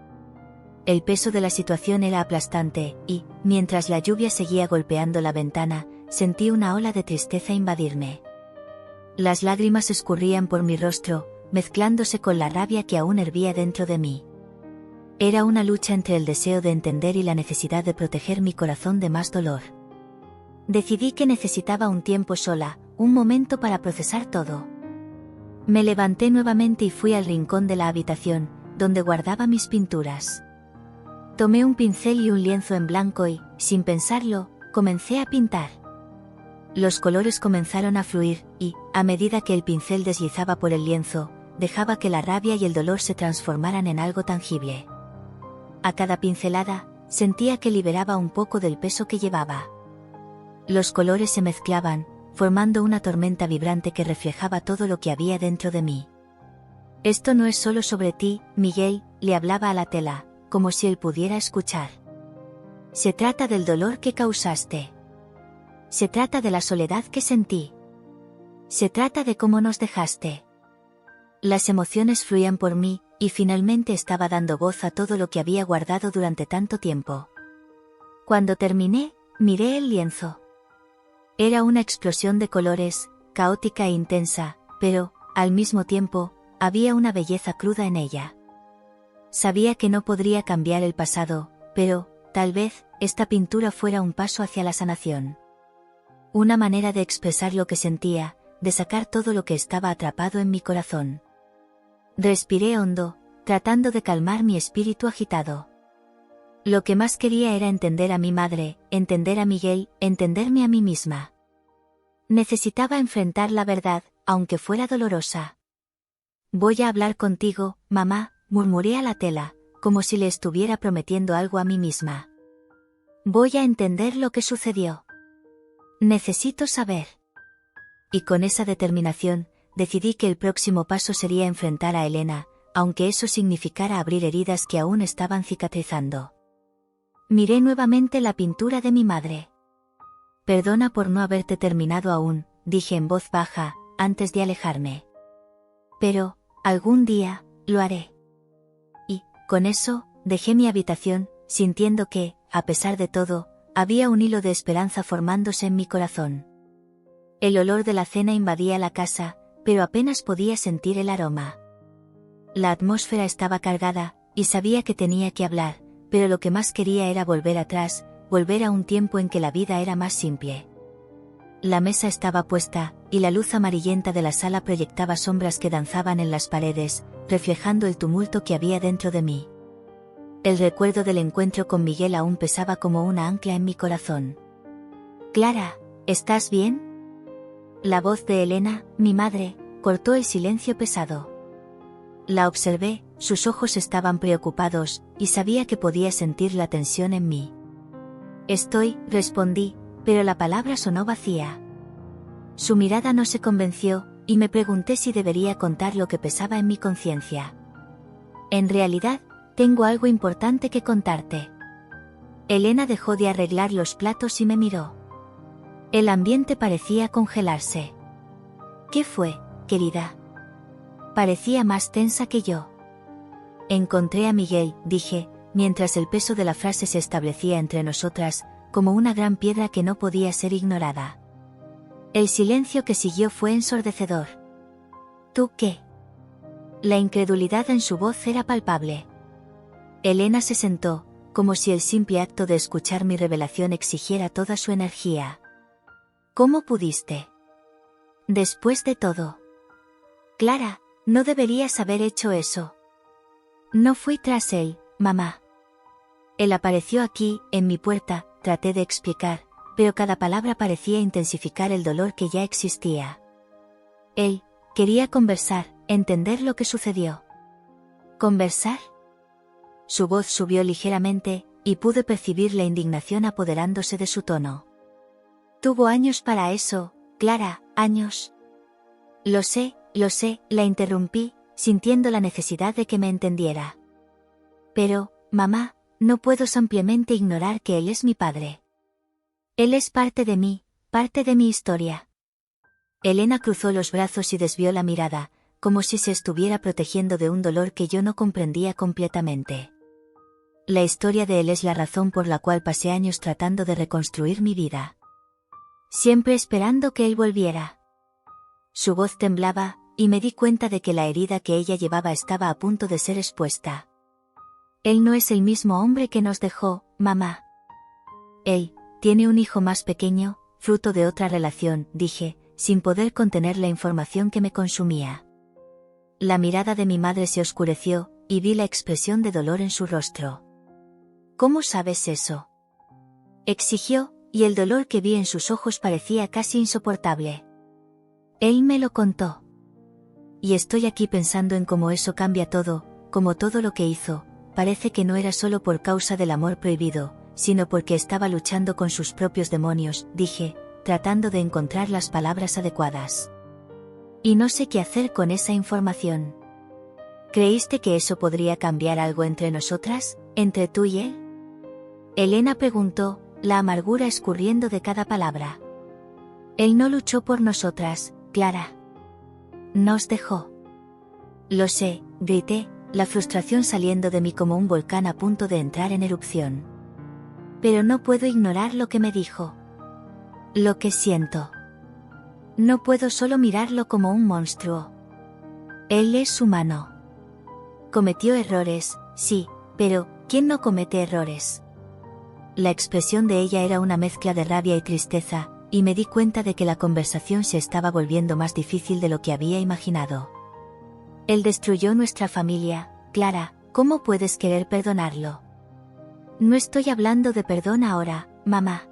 A: El peso de la situación era aplastante, y, mientras la lluvia seguía golpeando la ventana, sentí una ola de tristeza invadirme. Las lágrimas escurrían por mi rostro, mezclándose con la rabia que aún hervía dentro de mí. Era una lucha entre el deseo de entender y la necesidad de proteger mi corazón de más dolor. Decidí que necesitaba un tiempo sola, un momento para procesar todo. Me levanté nuevamente y fui al rincón de la habitación, donde guardaba mis pinturas. Tomé un pincel y un lienzo en blanco y, sin pensarlo, comencé a pintar. Los colores comenzaron a fluir, y, a medida que el pincel deslizaba por el lienzo, dejaba que la rabia y el dolor se transformaran en algo tangible. A cada pincelada, sentía que liberaba un poco del peso que llevaba. Los colores se mezclaban, formando una tormenta vibrante que reflejaba todo lo que había dentro de mí. Esto no es solo sobre ti, Miguel, le hablaba a la tela, como si él pudiera escuchar. Se trata del dolor que causaste. Se trata de la soledad que sentí. Se trata de cómo nos dejaste. Las emociones fluían por mí, y finalmente estaba dando voz a todo lo que había guardado durante tanto tiempo. Cuando terminé, miré el lienzo. Era una explosión de colores, caótica e intensa, pero, al mismo tiempo, había una belleza cruda en ella. Sabía que no podría cambiar el pasado, pero, tal vez, esta pintura fuera un paso hacia la sanación. Una manera de expresar lo que sentía, de sacar todo lo que estaba atrapado en mi corazón. Respiré hondo, tratando de calmar mi espíritu agitado. Lo que más quería era entender a mi madre, entender a Miguel, entenderme a mí misma. Necesitaba enfrentar la verdad, aunque fuera dolorosa. Voy a hablar contigo, mamá, murmuré a la tela, como si le estuviera prometiendo algo a mí misma. Voy a entender lo que sucedió. Necesito saber. Y con esa determinación, decidí que el próximo paso sería enfrentar a Elena, aunque eso significara abrir heridas que aún estaban cicatrizando. Miré nuevamente la pintura de mi madre. Perdona por no haberte terminado aún, dije en voz baja, antes de alejarme. Pero, algún día, lo haré. Y, con eso, dejé mi habitación, sintiendo que, a pesar de todo, había un hilo de esperanza formándose en mi corazón. El olor de la cena invadía la casa, pero apenas podía sentir el aroma. La atmósfera estaba cargada, y sabía que tenía que hablar, pero lo que más quería era volver atrás, volver a un tiempo en que la vida era más simple. La mesa estaba puesta, y la luz amarillenta de la sala proyectaba sombras que danzaban en las paredes, reflejando el tumulto que había dentro de mí. El recuerdo del encuentro con Miguel aún pesaba como una ancla en mi corazón. Clara, ¿estás bien? La voz de Elena, mi madre, cortó el silencio pesado. La observé, sus ojos estaban preocupados, y sabía que podía sentir la tensión en mí. Respondí, pero la palabra sonó vacía. Su mirada no se convenció, y me pregunté si debería contar lo que pesaba en mi conciencia. En realidad, tengo algo importante que contarte. Elena dejó de arreglar los platos y me miró. El ambiente parecía congelarse. ¿Qué fue, querida? Parecía más tensa que yo. Encontré a Miguel, dije, mientras el peso de la frase se establecía entre nosotras, como una gran piedra que no podía ser ignorada. El silencio que siguió fue ensordecedor. ¿Tú qué? La incredulidad en su voz era palpable. Elena se sentó, como si el simple acto de escuchar mi revelación exigiera toda su energía. ¿Cómo pudiste? Después de todo. Clara, no deberías haber hecho eso. No fui tras él, mamá. Él apareció aquí, en mi puerta, traté de explicar, pero cada palabra parecía intensificar el dolor que ya existía. Él quería conversar, entender lo que sucedió. ¿Conversar? Su voz subió ligeramente, y pude percibir la indignación apoderándose de su tono. Tuvo años para eso, Clara, años. Lo sé, la interrumpí, sintiendo la necesidad de que me entendiera. Pero, mamá, no puedo simplemente ignorar que él es mi padre. Él es parte de mí, parte de mi historia. Elena cruzó los brazos y desvió la mirada, como si se estuviera protegiendo de un dolor que yo no comprendía completamente. La historia de él es la razón por la cual pasé años tratando de reconstruir mi vida. Siempre esperando que él volviera. Su voz temblaba, y me di cuenta de que la herida que ella llevaba estaba a punto de ser expuesta. Él no es el mismo hombre que nos dejó, mamá. Él tiene un hijo más pequeño, fruto de otra relación, dije, sin poder contener la información que me consumía. La mirada de mi madre se oscureció, y vi la expresión de dolor en su rostro. ¿Cómo sabes eso? Exigió, y el dolor que vi en sus ojos parecía casi insoportable. Él me lo contó. Y estoy aquí pensando en cómo eso cambia todo, como todo lo que hizo, parece que no era solo por causa del amor prohibido, sino porque estaba luchando con sus propios demonios, dije, tratando de encontrar las palabras adecuadas. Y no sé qué hacer con esa información. ¿Creíste que eso podría cambiar algo entre nosotras, entre tú y él? Elena preguntó, la amargura escurriendo de cada palabra. Él no luchó por nosotras, Clara. Nos dejó. Lo sé, grité, la frustración saliendo de mí como un volcán a punto de entrar en erupción. Pero no puedo ignorar lo que me dijo. Lo que siento. No puedo solo mirarlo como un monstruo. Él es humano. Cometió errores, sí, pero ¿quién no comete errores? La expresión de ella era una mezcla de rabia y tristeza, y me di cuenta de que la conversación se estaba volviendo más difícil de lo que había imaginado. Él destruyó nuestra familia, Clara, ¿cómo puedes querer perdonarlo? No estoy hablando de perdón ahora, mamá.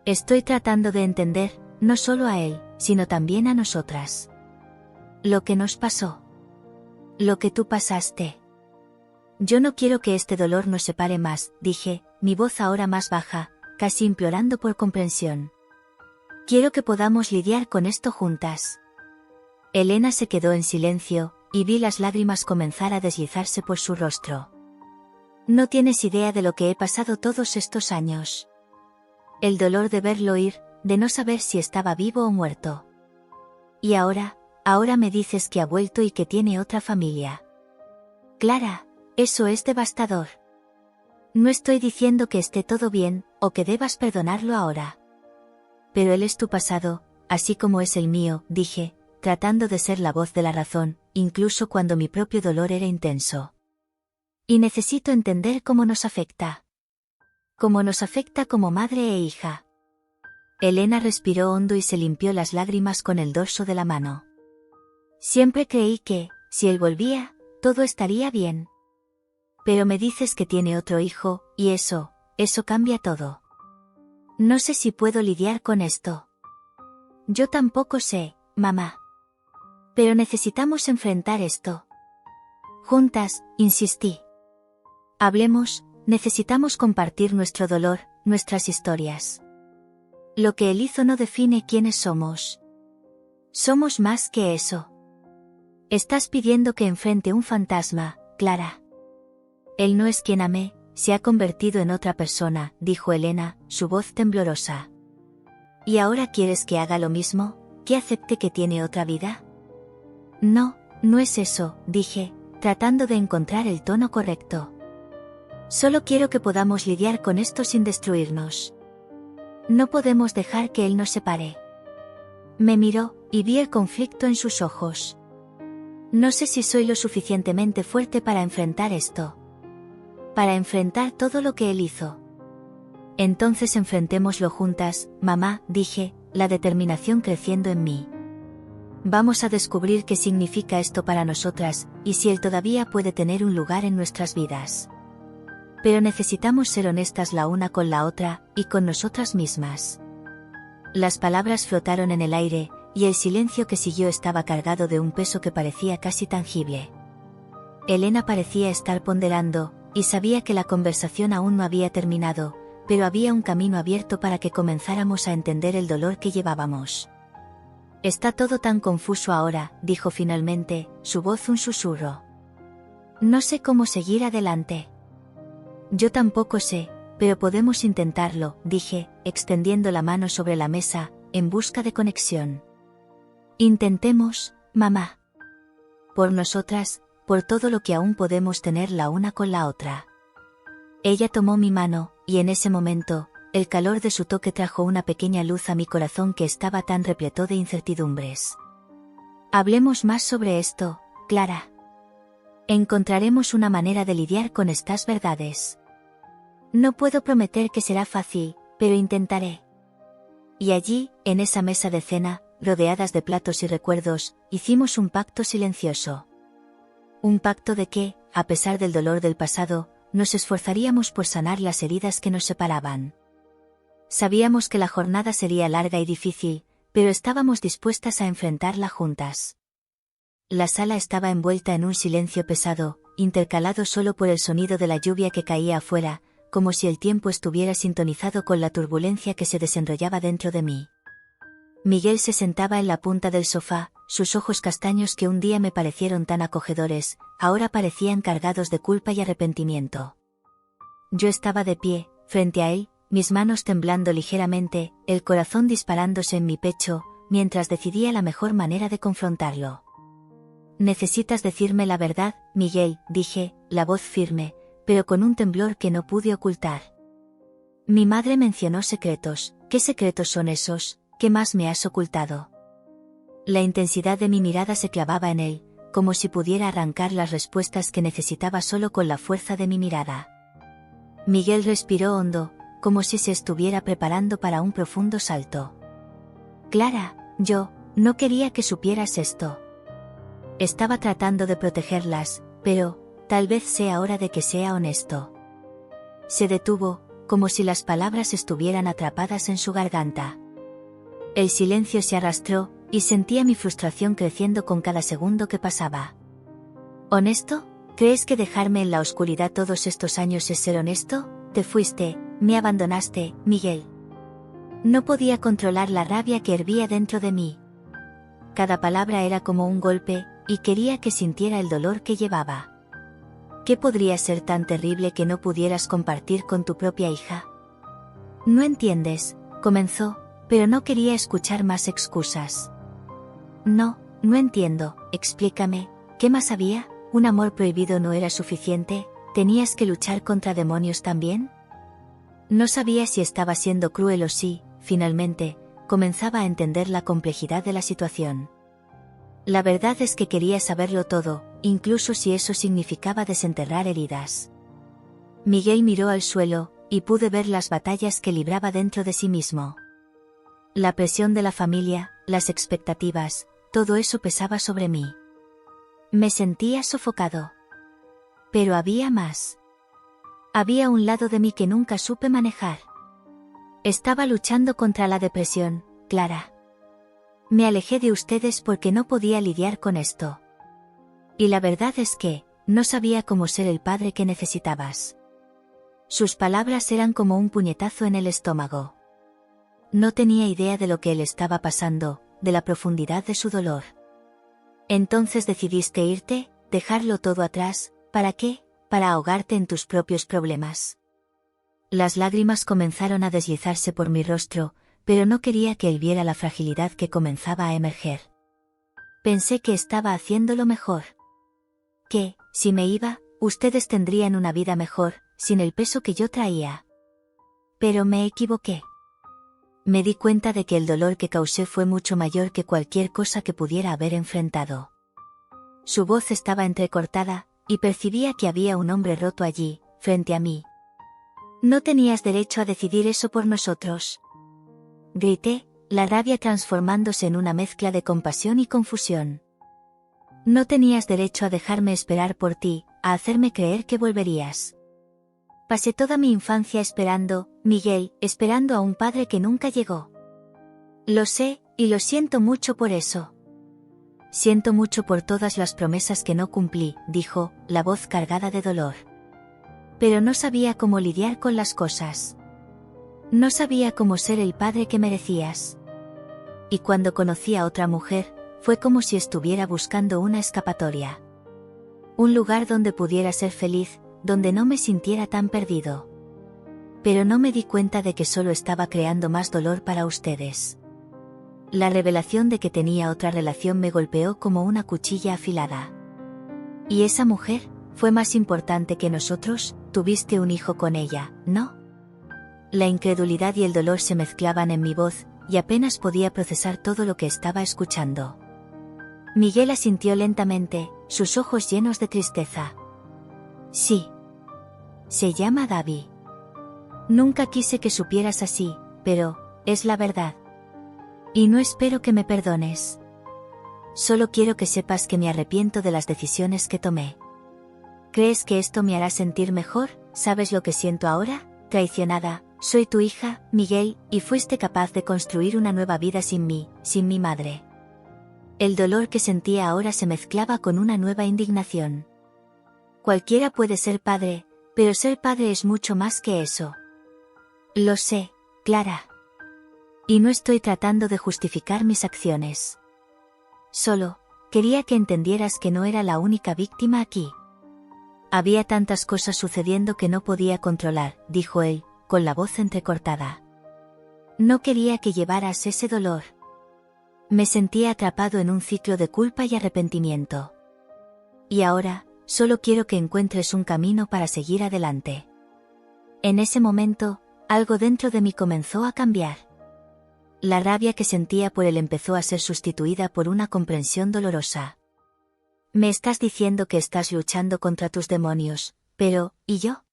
A: Estoy tratando de entender, no solo a él, sino también a nosotras. Lo que nos pasó. Lo que tú pasaste. Yo no quiero que este dolor nos separe más, dije, mi voz ahora más baja, casi implorando por comprensión. Quiero que podamos lidiar con esto juntas. Elena se quedó en silencio, y vi las lágrimas comenzar a deslizarse por su rostro. No tienes idea de lo que he pasado todos estos años. El dolor de verlo ir, de no saber si estaba vivo o muerto. Y ahora me dices que ha vuelto y que tiene otra familia. Clara, eso es devastador. No estoy diciendo que esté todo bien, o que debas perdonarlo ahora. Pero él es tu pasado, así como es el mío, dije, tratando de ser la voz de la razón, incluso cuando mi propio dolor era intenso. Y necesito entender cómo nos afecta. Cómo nos afecta como madre e hija. Elena respiró hondo y se limpió las lágrimas con el dorso de la mano. Siempre creí que, si él volvía, todo estaría bien. Pero me dices que tiene otro hijo, y eso cambia todo. No sé si puedo lidiar con esto. Yo tampoco sé, mamá. Pero necesitamos enfrentar esto. Juntas, insistí. Hablemos, necesitamos compartir nuestro dolor, nuestras historias. Lo que él hizo no define quiénes somos. Somos más que eso. Estás pidiendo que enfrente un fantasma, Clara. Él no es quien amé, se ha convertido en otra persona, dijo Elena, su voz temblorosa. ¿Y ahora quieres que haga lo mismo, que acepte que tiene otra vida? No, no es eso, dije, tratando de encontrar el tono correcto. Solo quiero que podamos lidiar con esto sin destruirnos. No podemos dejar que él nos separe. Me miró, y vi el conflicto en sus ojos. No sé si soy lo suficientemente fuerte para enfrentar esto. Para enfrentar todo lo que él hizo. Entonces enfrentémoslo juntas, mamá, dije, la determinación creciendo en mí. Vamos a descubrir qué significa esto para nosotras, y si él todavía puede tener un lugar en nuestras vidas. Pero necesitamos ser honestas la una con la otra, y con nosotras mismas. Las palabras flotaron en el aire, y el silencio que siguió estaba cargado de un peso que parecía casi tangible. Elena parecía estar ponderando, y sabía que la conversación aún no había terminado, pero había un camino abierto para que comenzáramos a entender el dolor que llevábamos. Está todo tan confuso ahora, dijo finalmente, su voz un susurro. No sé cómo seguir adelante. Yo tampoco sé, pero podemos intentarlo, dije, extendiendo la mano sobre la mesa, en busca de conexión. Intentemos, mamá. Por nosotras, por todo lo que aún podemos tener la una con la otra. Ella tomó mi mano, y en ese momento, el calor de su toque trajo una pequeña luz a mi corazón que estaba tan repleto de incertidumbres. Hablemos más sobre esto, Clara. Encontraremos una manera de lidiar con estas verdades. No puedo prometer que será fácil, pero intentaré. Y allí, en esa mesa de cena, rodeadas de platos y recuerdos, hicimos un pacto silencioso. Un pacto de que, a pesar del dolor del pasado, nos esforzaríamos por sanar las heridas que nos separaban. Sabíamos que la jornada sería larga y difícil, pero estábamos dispuestas a enfrentarla juntas. La sala estaba envuelta en un silencio pesado, intercalado solo por el sonido de la lluvia que caía afuera, como si el tiempo estuviera sintonizado con la turbulencia que se desenrollaba dentro de mí. Miguel se sentaba en la punta del sofá, sus ojos castaños que un día me parecieron tan acogedores, ahora parecían cargados de culpa y arrepentimiento. Yo estaba de pie, frente a él, mis manos temblando ligeramente, el corazón disparándose en mi pecho, mientras decidía la mejor manera de confrontarlo. Necesitas decirme la verdad, Miguel, dije, la voz firme, pero con un temblor que no pude ocultar. Mi madre mencionó secretos. ¿Qué secretos son esos? ¿Qué más me has ocultado? La intensidad de mi mirada se clavaba en él, como si pudiera arrancar las respuestas que necesitaba solo con la fuerza de mi mirada. Miguel respiró hondo, como si se estuviera preparando para un profundo salto. Clara, yo no quería que supieras esto. Estaba tratando de protegerlas, pero tal vez sea hora de que sea honesto. Se detuvo, como si las palabras estuvieran atrapadas en su garganta. El silencio se arrastró, y sentía mi frustración creciendo con cada segundo que pasaba. ¿Honesto? ¿Crees que dejarme en la oscuridad todos estos años es ser honesto? Te fuiste, me abandonaste, Miguel. No podía controlar la rabia que hervía dentro de mí. Cada palabra era como un golpe, y quería que sintiera el dolor que llevaba. ¿Qué podría ser tan terrible que no pudieras compartir con tu propia hija? No entiendes, comenzó, pero no quería escuchar más excusas. No entiendo, explícame, ¿qué más había? ¿Un amor prohibido no era suficiente? ¿Tenías que luchar contra demonios también? No sabía si estaba siendo cruel o si, finalmente, comenzaba a entender la complejidad de la situación. La verdad es que quería saberlo todo, incluso si eso significaba desenterrar heridas. Miguel miró al suelo, y pude ver las batallas que libraba dentro de sí mismo. La presión de la familia, las expectativas, todo eso pesaba sobre mí. Me sentía sofocado. Pero había más. Había un lado de mí que nunca supe manejar. Estaba luchando contra la depresión, Clara. Me alejé de ustedes porque no podía lidiar con esto. Y la verdad es que, no sabía cómo ser el padre que necesitabas. Sus palabras eran como un puñetazo en el estómago. No tenía idea de lo que él estaba pasando, de la profundidad de su dolor. Entonces decidiste irte, dejarlo todo atrás, ¿para qué? Para ahogarte en tus propios problemas. Las lágrimas comenzaron a deslizarse por mi rostro, pero no quería que él viera la fragilidad que comenzaba a emerger. Pensé que estaba haciéndolo mejor. Que, si me iba, ustedes tendrían una vida mejor, sin el peso que yo traía. Pero me equivoqué. Me di cuenta de que el dolor que causé fue mucho mayor que cualquier cosa que pudiera haber enfrentado. Su voz estaba entrecortada, y percibía que había un hombre roto allí, frente a mí. No tenías derecho a decidir eso por nosotros. Grité, la rabia transformándose en una mezcla de compasión y confusión. No tenías derecho a dejarme esperar por ti, a hacerme creer que volverías. Pasé toda mi infancia esperando, Miguel, esperando a un padre que nunca llegó. Lo sé, y lo siento mucho por eso. Siento mucho por todas las promesas que no cumplí, dijo, la voz cargada de dolor. Pero no sabía cómo lidiar con las cosas. No sabía cómo ser el padre que merecías. Y cuando conocí a otra mujer, fue como si estuviera buscando una escapatoria. Un lugar donde pudiera ser feliz, donde no me sintiera tan perdido. Pero no me di cuenta de que solo estaba creando más dolor para ustedes. La revelación de que tenía otra relación me golpeó como una cuchilla afilada. ¿Y esa mujer? ¿Fue más importante que nosotros? Tuviste un hijo con ella, ¿no? La incredulidad y el dolor se mezclaban en mi voz, y apenas podía procesar todo lo que estaba escuchando. Miguel asintió lentamente, sus ojos llenos de tristeza. Sí. Se llama David. Nunca quise que supieras así, pero, es la verdad. Y no espero que me perdones. Solo quiero que sepas que me arrepiento de las decisiones que tomé. ¿Crees que esto me hará sentir mejor? ¿Sabes lo que siento ahora? Traicionada, soy tu hija, Miguel, y fuiste capaz de construir una nueva vida sin mí, sin mi madre. El dolor que sentía ahora se mezclaba con una nueva indignación. Cualquiera puede ser padre, pero ser padre es mucho más que eso. Lo sé, Clara. Y no estoy tratando de justificar mis acciones. Solo, quería que entendieras que no era la única víctima aquí. Había tantas cosas sucediendo que no podía controlar, dijo él, con la voz entrecortada. No quería que llevaras ese dolor. Me sentía atrapado en un ciclo de culpa y arrepentimiento. Y ahora, solo quiero que encuentres un camino para seguir adelante. En ese momento, algo dentro de mí comenzó a cambiar. La rabia que sentía por él empezó a ser sustituida por una comprensión dolorosa. Me estás diciendo que estás luchando contra tus demonios, pero, ¿y yo?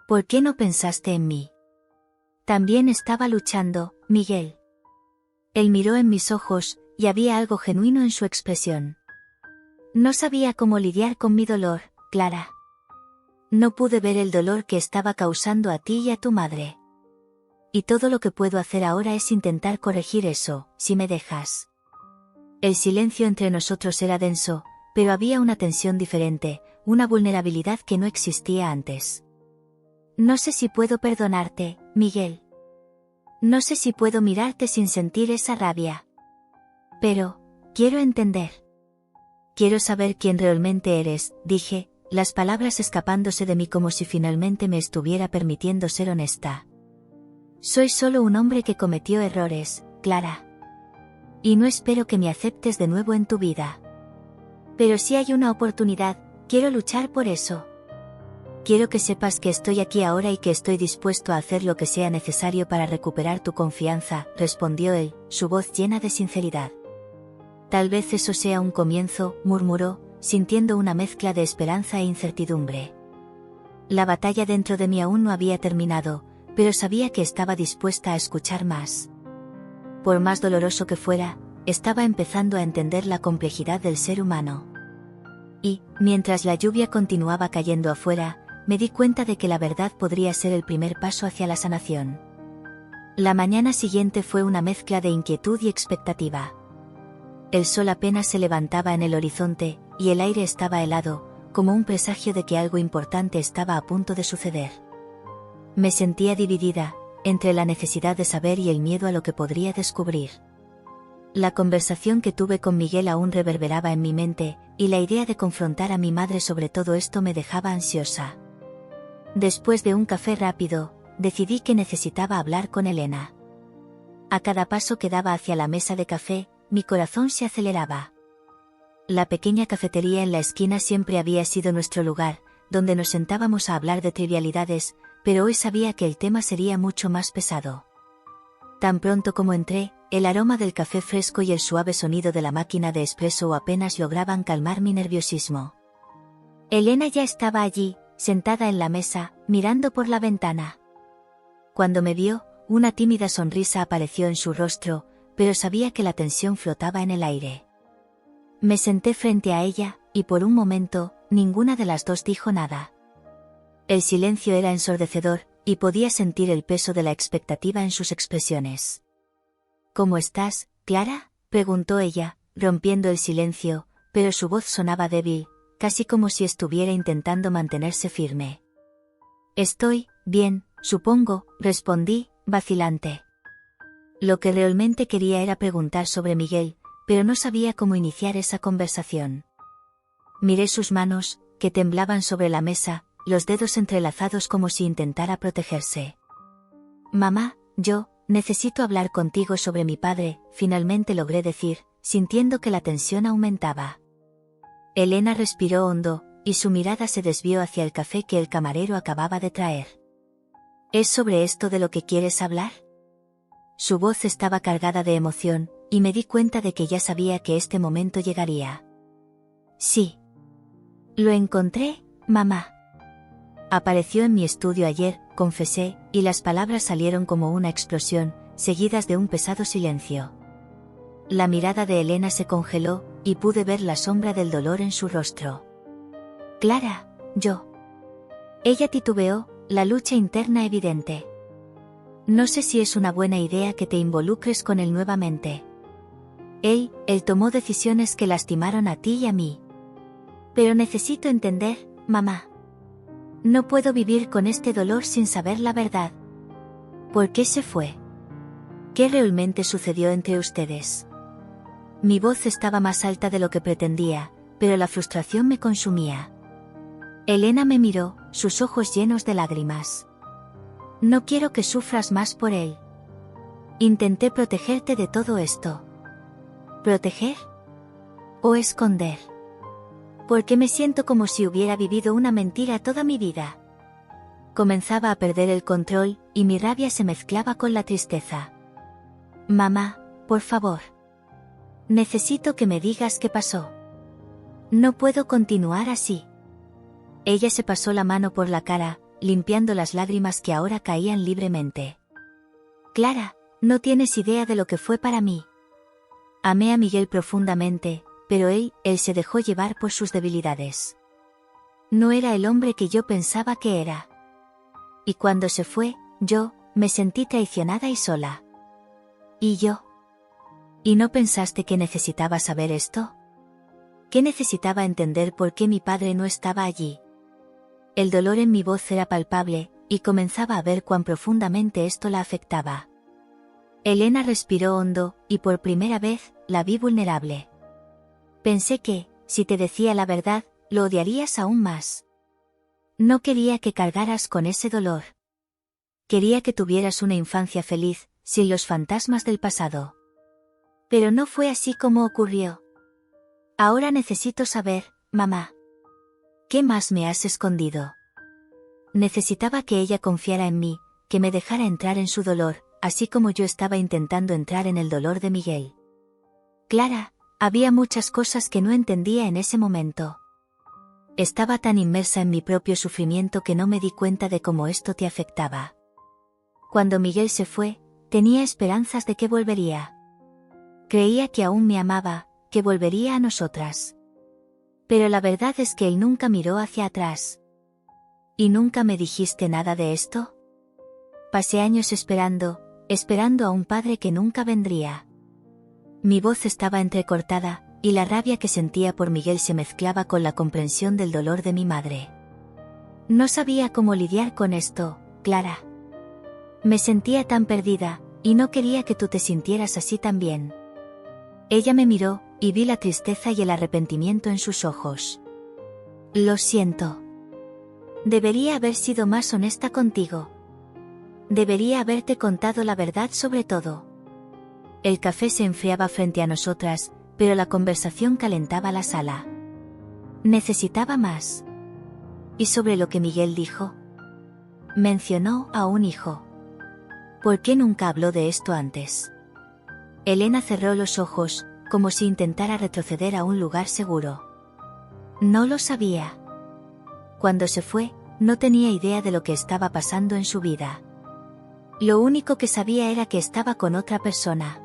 A: ¿Por qué no pensaste en mí? También estaba luchando, Miguel. Él miró en mis ojos, y había algo genuino en su expresión. No sabía cómo lidiar con mi dolor, Clara. No pude ver el dolor que estaba causando a ti y a tu madre. Y todo lo que puedo hacer ahora es intentar corregir eso, si me dejas. El silencio entre nosotros era denso, pero había una tensión diferente, una vulnerabilidad que no existía antes. No sé si puedo perdonarte, Miguel. No sé si puedo mirarte sin sentir esa rabia. Pero, quiero entender. Quiero saber quién realmente eres, dije, las palabras escapándose de mí como si finalmente me estuviera permitiendo ser honesta. Soy solo un hombre que cometió errores, Clara. Y no espero que me aceptes de nuevo en tu vida. Pero si hay una oportunidad, quiero luchar por eso. Quiero que sepas que estoy aquí ahora y que estoy dispuesto a hacer lo que sea necesario para recuperar tu confianza, respondió él, su voz llena de sinceridad. Tal vez eso sea un comienzo, murmuró, sintiendo una mezcla de esperanza e incertidumbre. La batalla dentro de mí aún no había terminado, pero sabía que estaba dispuesta a escuchar más. Por más doloroso que fuera, estaba empezando a entender la complejidad del ser humano. Y, mientras la lluvia continuaba cayendo afuera, me di cuenta de que la verdad podría ser el primer paso hacia la sanación. La mañana siguiente fue una mezcla de inquietud y expectativa. El sol apenas se levantaba en el horizonte, y el aire estaba helado, como un presagio de que algo importante estaba a punto de suceder. Me sentía dividida, entre la necesidad de saber y el miedo a lo que podría descubrir. La conversación que tuve con Miguel aún reverberaba en mi mente, y la idea de confrontar a mi madre sobre todo esto me dejaba ansiosa. Después de un café rápido, decidí que necesitaba hablar con Elena. A cada paso que daba hacia la mesa de café, mi corazón se aceleraba. La pequeña cafetería en la esquina siempre había sido nuestro lugar, donde nos sentábamos a hablar de trivialidades, pero hoy sabía que el tema sería mucho más pesado. Tan pronto como entré, el aroma del café fresco y el suave sonido de la máquina de espresso apenas lograban calmar mi nerviosismo. Elena ya estaba allí, sentada en la mesa, mirando por la ventana. Cuando me vio, una tímida sonrisa apareció en su rostro, pero sabía que la tensión flotaba en el aire. Me senté frente a ella, y por un momento, ninguna de las dos dijo nada. El silencio era ensordecedor, y podía sentir el peso de la expectativa en sus expresiones. ¿Cómo estás, Clara?, preguntó ella, rompiendo el silencio, pero su voz sonaba débil, casi como si estuviera intentando mantenerse firme. Estoy bien, supongo, respondí, vacilante. Lo que realmente quería era preguntar sobre Miguel, pero no sabía cómo iniciar esa conversación. Miré sus manos, que temblaban sobre la mesa, los dedos entrelazados como si intentara protegerse. Mamá, yo necesito hablar contigo sobre mi padre, finalmente logré decir, sintiendo que la tensión aumentaba. Elena respiró hondo, y su mirada se desvió hacia el café que el camarero acababa de traer. ¿Es sobre esto de lo que quieres hablar? Su voz estaba cargada de emoción, y me di cuenta de que ya sabía que este momento llegaría. Sí. Lo encontré, mamá. Apareció en mi estudio ayer, confesé, y las palabras salieron como una explosión, seguidas de un pesado silencio. La mirada de Elena se congeló, y pude ver la sombra del dolor en su rostro. Clara, yo. Ella titubeó, la lucha interna evidente. No sé si es una buena idea que te involucres con él nuevamente. Él tomó decisiones que lastimaron a ti y a mí. Pero necesito entender, mamá. No puedo vivir con este dolor sin saber la verdad. ¿Por qué se fue? ¿Qué realmente sucedió entre ustedes? Mi voz estaba más alta de lo que pretendía, pero la frustración me consumía. Elena me miró, sus ojos llenos de lágrimas. No quiero que sufras más por él. Intenté protegerte de todo esto. ¿Proteger? ¿O esconder? Porque me siento como si hubiera vivido una mentira toda mi vida. Comenzaba a perder el control, y mi rabia se mezclaba con la tristeza. Mamá, por favor. Necesito que me digas qué pasó. No puedo continuar así. Ella se pasó la mano por la cara, limpiando las lágrimas que ahora caían libremente. Clara, no tienes idea de lo que fue para mí. Amé a Miguel profundamente, pero él se dejó llevar por sus debilidades. No era el hombre que yo pensaba que era. Y cuando se fue, yo me sentí traicionada y sola. ¿Y yo? ¿Y no pensaste que necesitaba saber esto? ¿Que necesitaba entender por qué mi padre no estaba allí? El dolor en mi voz era palpable, y comenzaba a ver cuán profundamente esto la afectaba. Elena respiró hondo, y por primera vez, la vi vulnerable. Pensé que, si te decía la verdad, lo odiarías aún más. No quería que cargaras con ese dolor. Quería que tuvieras una infancia feliz, sin los fantasmas del pasado. Pero no fue así como ocurrió. Ahora necesito saber, mamá. ¿Qué más me has escondido? Necesitaba que ella confiara en mí, que me dejara entrar en su dolor, así como yo estaba intentando entrar en el dolor de Miguel. Clara, había muchas cosas que no entendía en ese momento. Estaba tan inmersa en mi propio sufrimiento que no me di cuenta de cómo esto te afectaba. Cuando Miguel se fue, tenía esperanzas de que volvería. Creía que aún me amaba, que volvería a nosotras. Pero la verdad es que él nunca miró hacia atrás. ¿Y nunca me dijiste nada de esto? Pasé años esperando a un padre que nunca vendría. Mi voz estaba entrecortada, y la rabia que sentía por Miguel se mezclaba con la comprensión del dolor de mi madre. No sabía cómo lidiar con esto, Clara. Me sentía tan perdida, y no quería que tú te sintieras así también. Ella me miró, y vi la tristeza y el arrepentimiento en sus ojos. Lo siento. Debería haber sido más honesta contigo. Debería haberte contado la verdad sobre todo. El café se enfriaba frente a nosotras, pero la conversación calentaba la sala. Necesitaba más. ¿Y sobre lo que Miguel dijo? Mencionó a un hijo. ¿Por qué nunca habló de esto antes? Elena cerró los ojos, como si intentara retroceder a un lugar seguro. No lo sabía. Cuando se fue, no tenía idea de lo que estaba pasando en su vida. Lo único que sabía era que estaba con otra persona.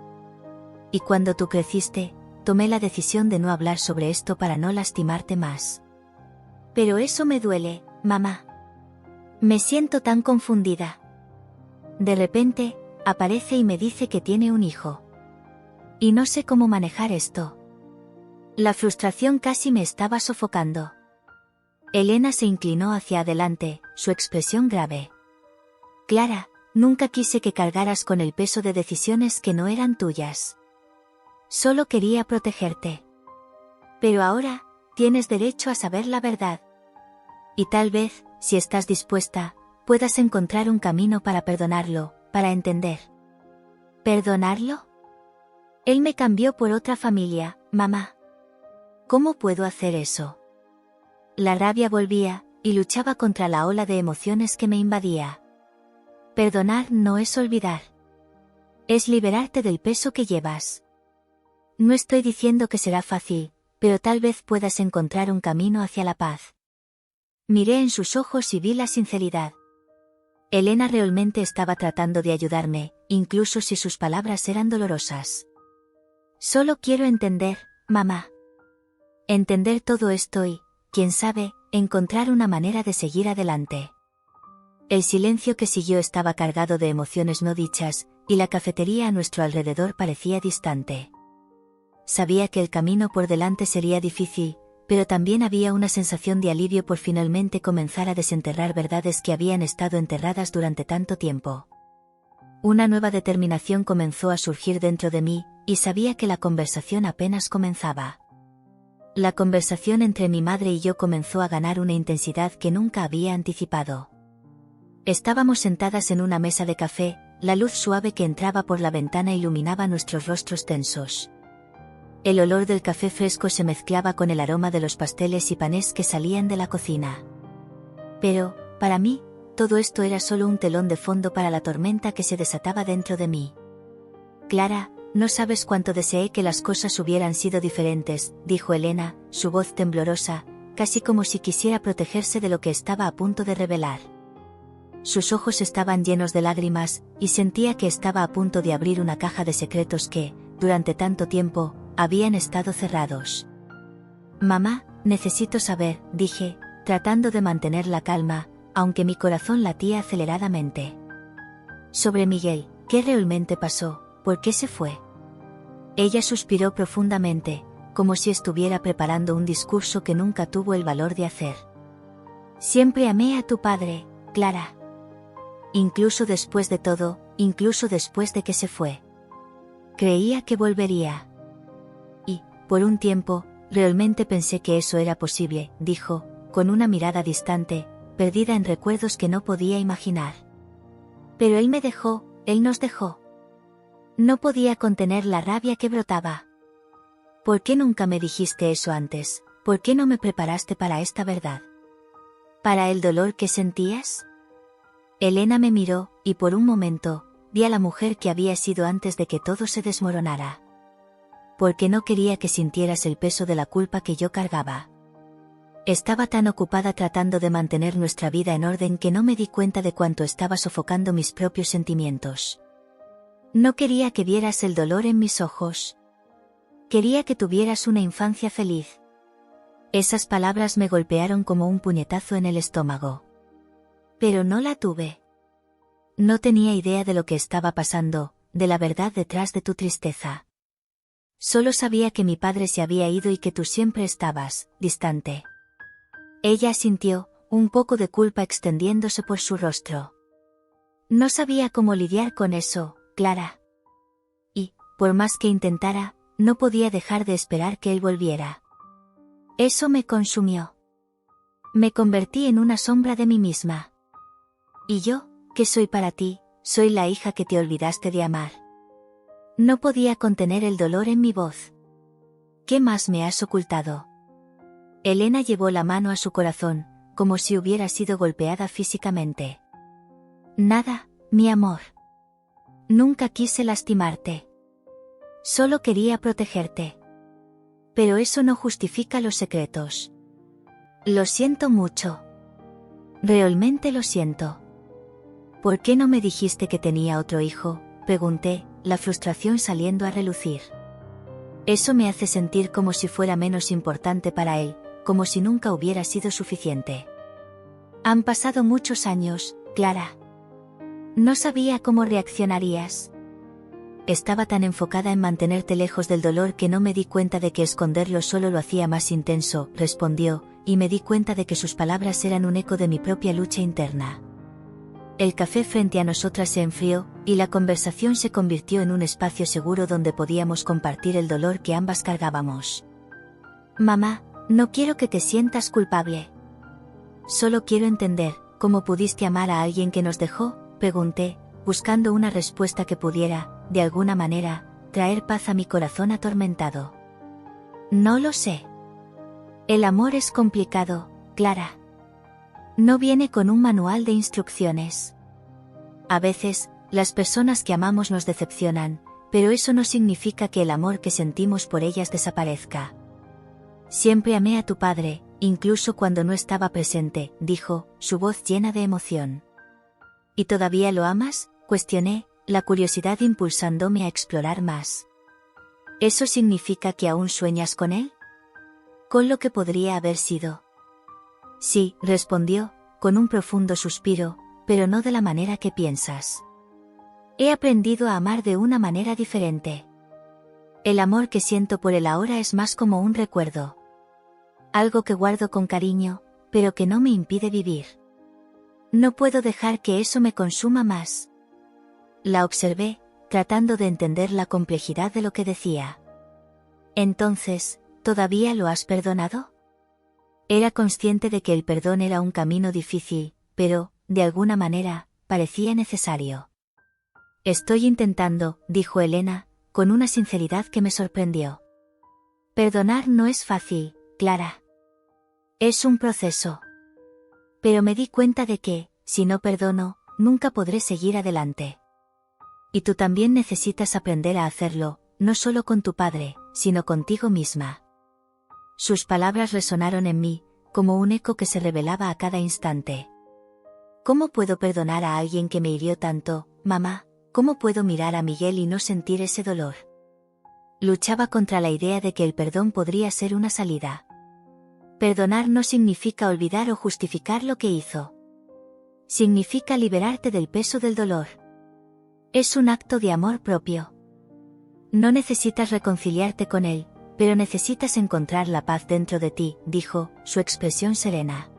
A: Y cuando tú creciste, tomé la decisión de no hablar sobre esto para no lastimarte más. Pero eso me duele, mamá. Me siento tan confundida. De repente, aparece y me dice que tiene un hijo. Y no sé cómo manejar esto. La frustración casi me estaba sofocando. Elena se inclinó hacia adelante, su expresión grave. Clara, nunca quise que cargaras con el peso de decisiones que no eran tuyas. Solo quería protegerte. Pero ahora, tienes derecho a saber la verdad. Y tal vez, si estás dispuesta, puedas encontrar un camino para perdonarlo, para entender. ¿Perdonarlo? Él me cambió por otra familia, mamá. ¿Cómo puedo hacer eso? La rabia volvía, y luchaba contra la ola de emociones que me invadía. Perdonar no es olvidar. Es liberarte del peso que llevas. No estoy diciendo que será fácil, pero tal vez puedas encontrar un camino hacia la paz. Miré en sus ojos y vi la sinceridad. Elena realmente estaba tratando de ayudarme, incluso si sus palabras eran dolorosas. Solo quiero entender, mamá. Entender todo esto y, quién sabe, encontrar una manera de seguir adelante. El silencio que siguió estaba cargado de emociones no dichas, y la cafetería a nuestro alrededor parecía distante. Sabía que el camino por delante sería difícil, pero también había una sensación de alivio por finalmente comenzar a desenterrar verdades que habían estado enterradas durante tanto tiempo. Una nueva determinación comenzó a surgir dentro de mí, y sabía que la conversación apenas comenzaba. La conversación entre mi madre y yo comenzó a ganar una intensidad que nunca había anticipado. Estábamos sentadas en una mesa de café, la luz suave que entraba por la ventana iluminaba nuestros rostros tensos. El olor del café fresco se mezclaba con el aroma de los pasteles y panes que salían de la cocina. Pero, para mí, todo esto era solo un telón de fondo para la tormenta que se desataba dentro de mí. Clara, no sabes cuánto deseé que las cosas hubieran sido diferentes, dijo Elena, su voz temblorosa, casi como si quisiera protegerse de lo que estaba a punto de revelar. Sus ojos estaban llenos de lágrimas, y sentía que estaba a punto de abrir una caja de secretos que, durante tanto tiempo, habían estado cerrados. Mamá, necesito saber, dije, tratando de mantener la calma, aunque mi corazón latía aceleradamente. Sobre Miguel, ¿qué realmente pasó? ¿Por qué se fue? Ella suspiró profundamente, como si estuviera preparando un discurso que nunca tuvo el valor de hacer. Siempre amé a tu padre, Clara. Incluso después de todo, incluso después de que se fue. Creía que volvería. Y, por un tiempo, realmente pensé que eso era posible, dijo, con una mirada distante, perdida en recuerdos que no podía imaginar. Pero él me dejó, él nos dejó. No podía contener la rabia que brotaba. ¿Por qué nunca me dijiste eso antes? ¿Por qué no me preparaste para esta verdad? ¿Para el dolor que sentías? Elena me miró, y por un momento, vi a la mujer que había sido antes de que todo se desmoronara. Porque no quería que sintieras el peso de la culpa que yo cargaba. Estaba tan ocupada tratando de mantener nuestra vida en orden que no me di cuenta de cuánto estaba sofocando mis propios sentimientos. No quería que vieras el dolor en mis ojos. Quería que tuvieras una infancia feliz. Esas palabras me golpearon como un puñetazo en el estómago. Pero no la tuve. No tenía idea de lo que estaba pasando, de la verdad detrás de tu tristeza. Solo sabía que mi padre se había ido y que tú siempre estabas, distante. Ella asintió, un poco de culpa extendiéndose por su rostro. No sabía cómo lidiar con eso, Clara. Y, por más que intentara, no podía dejar de esperar que él volviera. Eso me consumió. Me convertí en una sombra de mí misma. Y yo, ¿qué soy para ti? Soy la hija que te olvidaste de amar. No podía contener el dolor en mi voz. ¿Qué más me has ocultado? Elena llevó la mano a su corazón, como si hubiera sido golpeada físicamente. Nada, mi amor. Nunca quise lastimarte. Solo quería protegerte. Pero eso no justifica los secretos. Lo siento mucho. Realmente lo siento. ¿Por qué no me dijiste que tenía otro hijo? Pregunté, la frustración saliendo a relucir. Eso me hace sentir como si fuera menos importante para él, como si nunca hubiera sido suficiente. Han pasado muchos años, Clara. No sabía cómo reaccionarías. Estaba tan enfocada en mantenerte lejos del dolor que no me di cuenta de que esconderlo solo lo hacía más intenso, respondió, y me di cuenta de que sus palabras eran un eco de mi propia lucha interna. El café frente a nosotras se enfrió, y la conversación se convirtió en un espacio seguro donde podíamos compartir el dolor que ambas cargábamos. Mamá, no quiero que te sientas culpable. Solo quiero entender, ¿cómo pudiste amar a alguien que nos dejó? Pregunté, buscando una respuesta que pudiera, de alguna manera, traer paz a mi corazón atormentado. No lo sé. El amor es complicado, Clara. No viene con un manual de instrucciones. A veces, las personas que amamos nos decepcionan, pero eso no significa que el amor que sentimos por ellas desaparezca. Siempre amé a tu padre, incluso cuando no estaba presente, dijo, su voz llena de emoción. ¿Y todavía lo amas? Cuestioné, la curiosidad impulsándome a explorar más. ¿Eso significa que aún sueñas con él? ¿Con lo que podría haber sido? Sí, respondió, con un profundo suspiro, pero no de la manera que piensas. He aprendido a amar de una manera diferente. El amor que siento por él ahora es más como un recuerdo. Algo que guardo con cariño, pero que no me impide vivir. No puedo dejar que eso me consuma más. La observé, tratando de entender la complejidad de lo que decía. Entonces, ¿todavía lo has perdonado? Era consciente de que el perdón era un camino difícil, pero, de alguna manera, parecía necesario. Estoy intentando, dijo Elena, con una sinceridad que me sorprendió. Perdonar no es fácil, Clara. Es un proceso. Pero me di cuenta de que, si no perdono, nunca podré seguir adelante. Y tú también necesitas aprender a hacerlo, no solo con tu padre, sino contigo misma. Sus palabras resonaron en mí, como un eco que se revelaba a cada instante. ¿Cómo puedo perdonar a alguien que me hirió tanto, mamá? ¿Cómo puedo mirar a Miguel y no sentir ese dolor? Luchaba contra la idea de que el perdón podría ser una salida. Perdonar no significa olvidar o justificar lo que hizo. Significa liberarte del peso del dolor. Es un acto de amor propio. No necesitas reconciliarte con él, pero necesitas encontrar la paz dentro de ti, dijo, su expresión serena.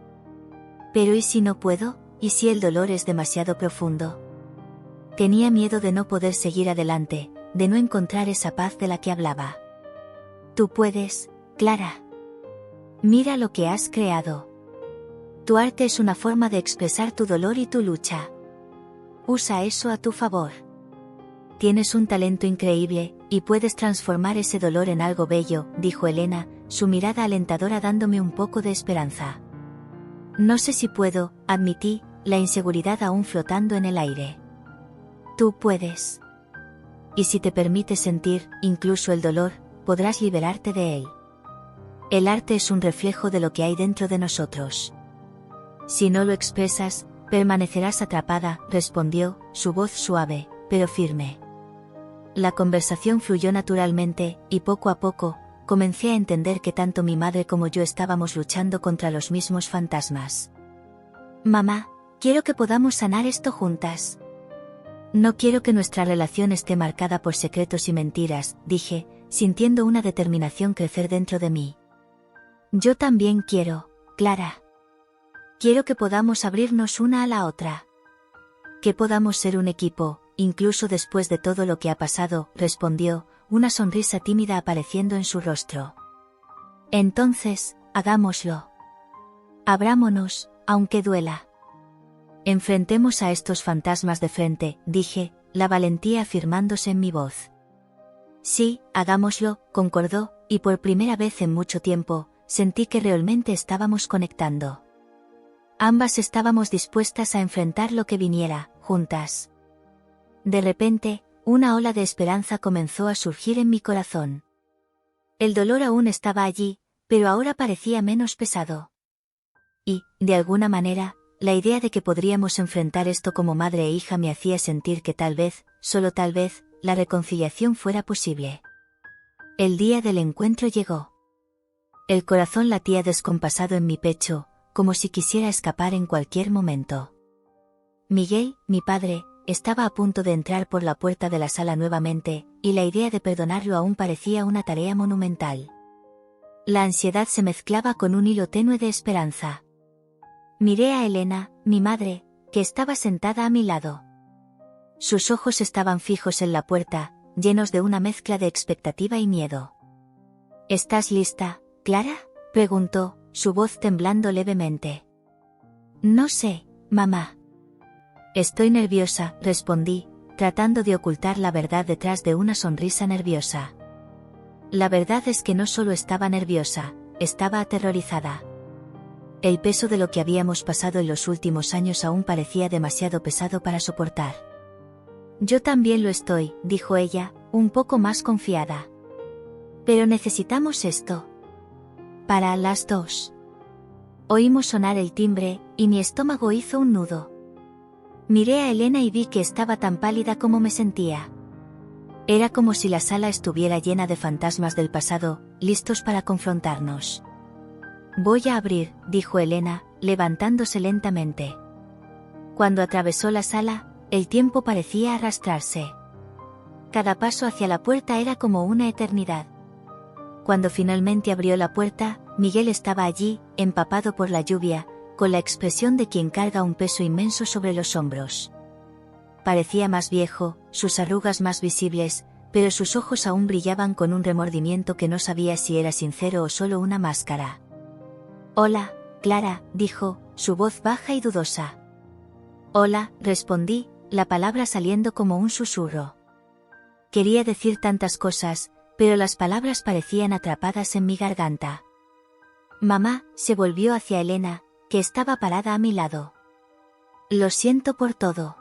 A: Pero ¿y si no puedo? ¿Y si el dolor es demasiado profundo? Tenía miedo de no poder seguir adelante, de no encontrar esa paz de la que hablaba. Tú puedes, Clara. Mira lo que has creado. Tu arte es una forma de expresar tu dolor y tu lucha. Usa eso a tu favor. Tienes un talento increíble, y puedes transformar ese dolor en algo bello, dijo Elena, su mirada alentadora dándome un poco de esperanza. No sé si puedo, admití, la inseguridad aún flotando en el aire. Tú puedes. Y si te permites sentir, incluso el dolor, podrás liberarte de él. El arte es un reflejo de lo que hay dentro de nosotros. Si no lo expresas, permanecerás atrapada, respondió, su voz suave, pero firme. La conversación fluyó naturalmente, y poco a poco, comencé a entender que tanto mi madre como yo estábamos luchando contra los mismos fantasmas. Mamá, quiero que podamos sanar esto juntas. No quiero que nuestra relación esté marcada por secretos y mentiras, dije, sintiendo una determinación crecer dentro de mí. Yo también quiero, Clara. Quiero que podamos abrirnos una a la otra. Que podamos ser un equipo, incluso después de todo lo que ha pasado, respondió, una sonrisa tímida apareciendo en su rostro. Entonces, hagámoslo. Abrámonos, aunque duela. Enfrentemos a estos fantasmas de frente, dije, la valentía afirmándose en mi voz. Sí, hagámoslo, concordó, y por primera vez en mucho tiempo, sentí que realmente estábamos conectando. Ambas estábamos dispuestas a enfrentar lo que viniera, juntas. De repente, una ola de esperanza comenzó a surgir en mi corazón. El dolor aún estaba allí, pero ahora parecía menos pesado. Y, de alguna manera, la idea de que podríamos enfrentar esto como madre e hija me hacía sentir que tal vez, solo tal vez, la reconciliación fuera posible. El día del encuentro llegó. El corazón latía descompasado en mi pecho, como si quisiera escapar en cualquier momento. Miguel, mi padre, estaba a punto de entrar por la puerta de la sala nuevamente, y la idea de perdonarlo aún parecía una tarea monumental. La ansiedad se mezclaba con un hilo tenue de esperanza. Miré a Elena, mi madre, que estaba sentada a mi lado. Sus ojos estaban fijos en la puerta, llenos de una mezcla de expectativa y miedo. ¿Estás lista, Clara?, preguntó, su voz temblando levemente. No sé, mamá. Estoy nerviosa, respondí, tratando de ocultar la verdad detrás de una sonrisa nerviosa. La verdad es que no solo estaba nerviosa, estaba aterrorizada. El peso de lo que habíamos pasado en los últimos años aún parecía demasiado pesado para soportar. Yo también lo estoy, dijo ella, un poco más confiada. Pero necesitamos esto. Para las dos. Oímos sonar el timbre, y mi estómago hizo un nudo. Miré a Elena y vi que estaba tan pálida como me sentía. Era como si la sala estuviera llena de fantasmas del pasado, listos para confrontarnos. Voy a abrir, dijo Elena, levantándose lentamente. Cuando atravesó la sala, el tiempo parecía arrastrarse. Cada paso hacia la puerta era como una eternidad. Cuando finalmente abrió la puerta, Miguel estaba allí, empapado por la lluvia, con la expresión de quien carga un peso inmenso sobre los hombros. Parecía más viejo, sus arrugas más visibles, pero sus ojos aún brillaban con un remordimiento que no sabía si era sincero o solo una máscara. Hola, Clara, dijo, su voz baja y dudosa. Hola, respondí, la palabra saliendo como un susurro. Quería decir tantas cosas, pero las palabras parecían atrapadas en mi garganta. Mamá se volvió hacia Elena, que estaba parada a mi lado. Lo siento por todo.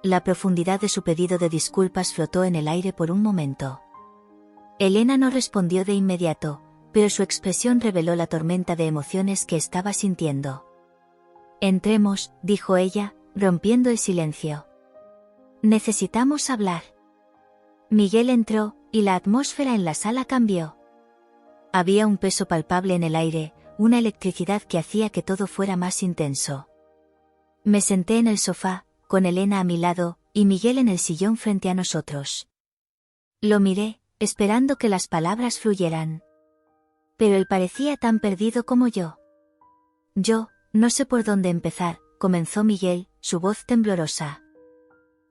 A: La profundidad de su pedido de disculpas flotó en el aire por un momento. Elena no respondió de inmediato, pero su expresión reveló la tormenta de emociones que estaba sintiendo. Entremos, dijo ella, rompiendo el silencio. Necesitamos hablar. Miguel entró, y la atmósfera en la sala cambió. Había un peso palpable en el aire, una electricidad que hacía que todo fuera más intenso. Me senté en el sofá, con Elena a mi lado, y Miguel en el sillón frente a nosotros. Lo miré, esperando que las palabras fluyeran. Pero él parecía tan perdido como yo. Yo, no sé por dónde empezar, comenzó Miguel, su voz temblorosa.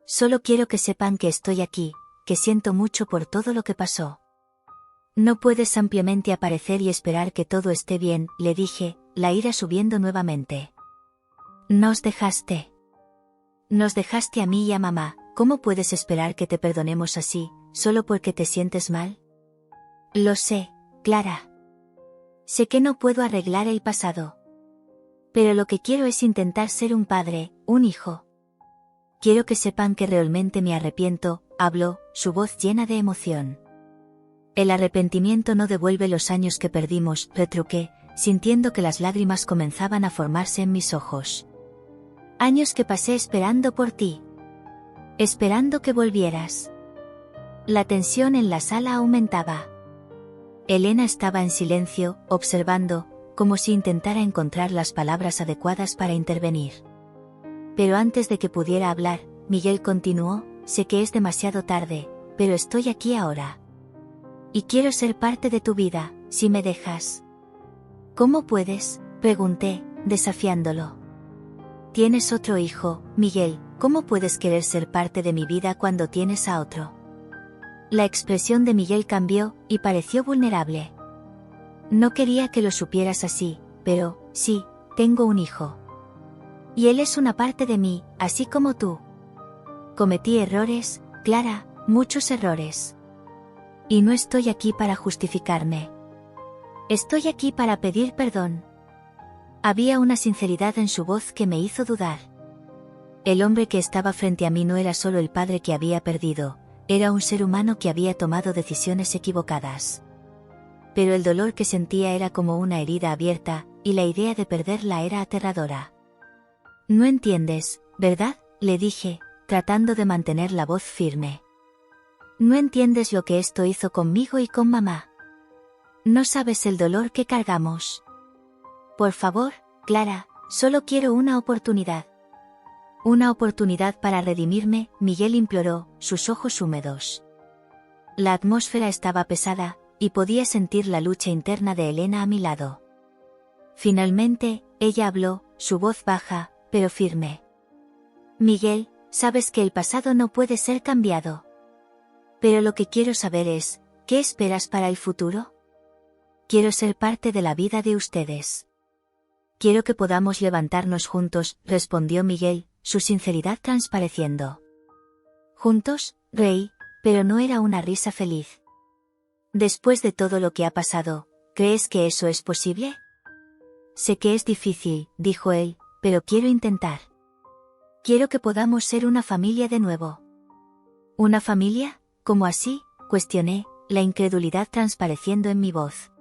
A: Solo quiero que sepan que estoy aquí, que siento mucho por todo lo que pasó. No puedes ampliamente aparecer y esperar que todo esté bien, le dije, la ira subiendo nuevamente. Nos dejaste. Nos dejaste a mí y a mamá, ¿cómo puedes esperar que te perdonemos así, solo porque te sientes mal? Lo sé, Clara. Sé que no puedo arreglar el pasado. Pero lo que quiero es intentar ser un padre, un hijo. Quiero que sepan que realmente me arrepiento, habló, su voz llena de emoción. El arrepentimiento no devuelve los años que perdimos, retruqué, sintiendo que las lágrimas comenzaban a formarse en mis ojos. Años que pasé esperando por ti. Esperando que volvieras. La tensión en la sala aumentaba. Elena estaba en silencio, observando, como si intentara encontrar las palabras adecuadas para intervenir. Pero antes de que pudiera hablar, Miguel continuó, sé que es demasiado tarde, pero estoy aquí ahora. Y quiero ser parte de tu vida, si me dejas. ¿Cómo puedes?, pregunté, desafiándolo. Tienes otro hijo, Miguel, ¿cómo puedes querer ser parte de mi vida cuando tienes a otro? La expresión de Miguel cambió, y pareció vulnerable. No quería que lo supieras así, pero, sí, tengo un hijo. Y él es una parte de mí, así como tú. Cometí errores, Clara, muchos errores. Y no estoy aquí para justificarme. Estoy aquí para pedir perdón. Había una sinceridad en su voz que me hizo dudar. El hombre que estaba frente a mí no era solo el padre que había perdido, era un ser humano que había tomado decisiones equivocadas. Pero el dolor que sentía era como una herida abierta, y la idea de perderla era aterradora. No entiendes, ¿verdad?, le dije, tratando de mantener la voz firme. No entiendes lo que esto hizo conmigo y con mamá. No sabes el dolor que cargamos. Por favor, Clara, solo quiero una oportunidad. Una oportunidad para redimirme, Miguel imploró, sus ojos húmedos. La atmósfera estaba pesada, y podía sentir la lucha interna de Elena a mi lado. Finalmente, ella habló, su voz baja, pero firme. Miguel, sabes que el pasado no puede ser cambiado. Pero lo que quiero saber es, ¿qué esperas para el futuro? Quiero ser parte de la vida de ustedes. Quiero que podamos levantarnos juntos, respondió Miguel, su sinceridad transpareciendo. ¿Juntos?, reí, pero no era una risa feliz. Después de todo lo que ha pasado, ¿crees que eso es posible? Sé que es difícil, dijo él, pero quiero intentar. Quiero que podamos ser una familia de nuevo. ¿Una familia? ¿Cómo así?, cuestioné, la incredulidad transpareciendo en mi voz.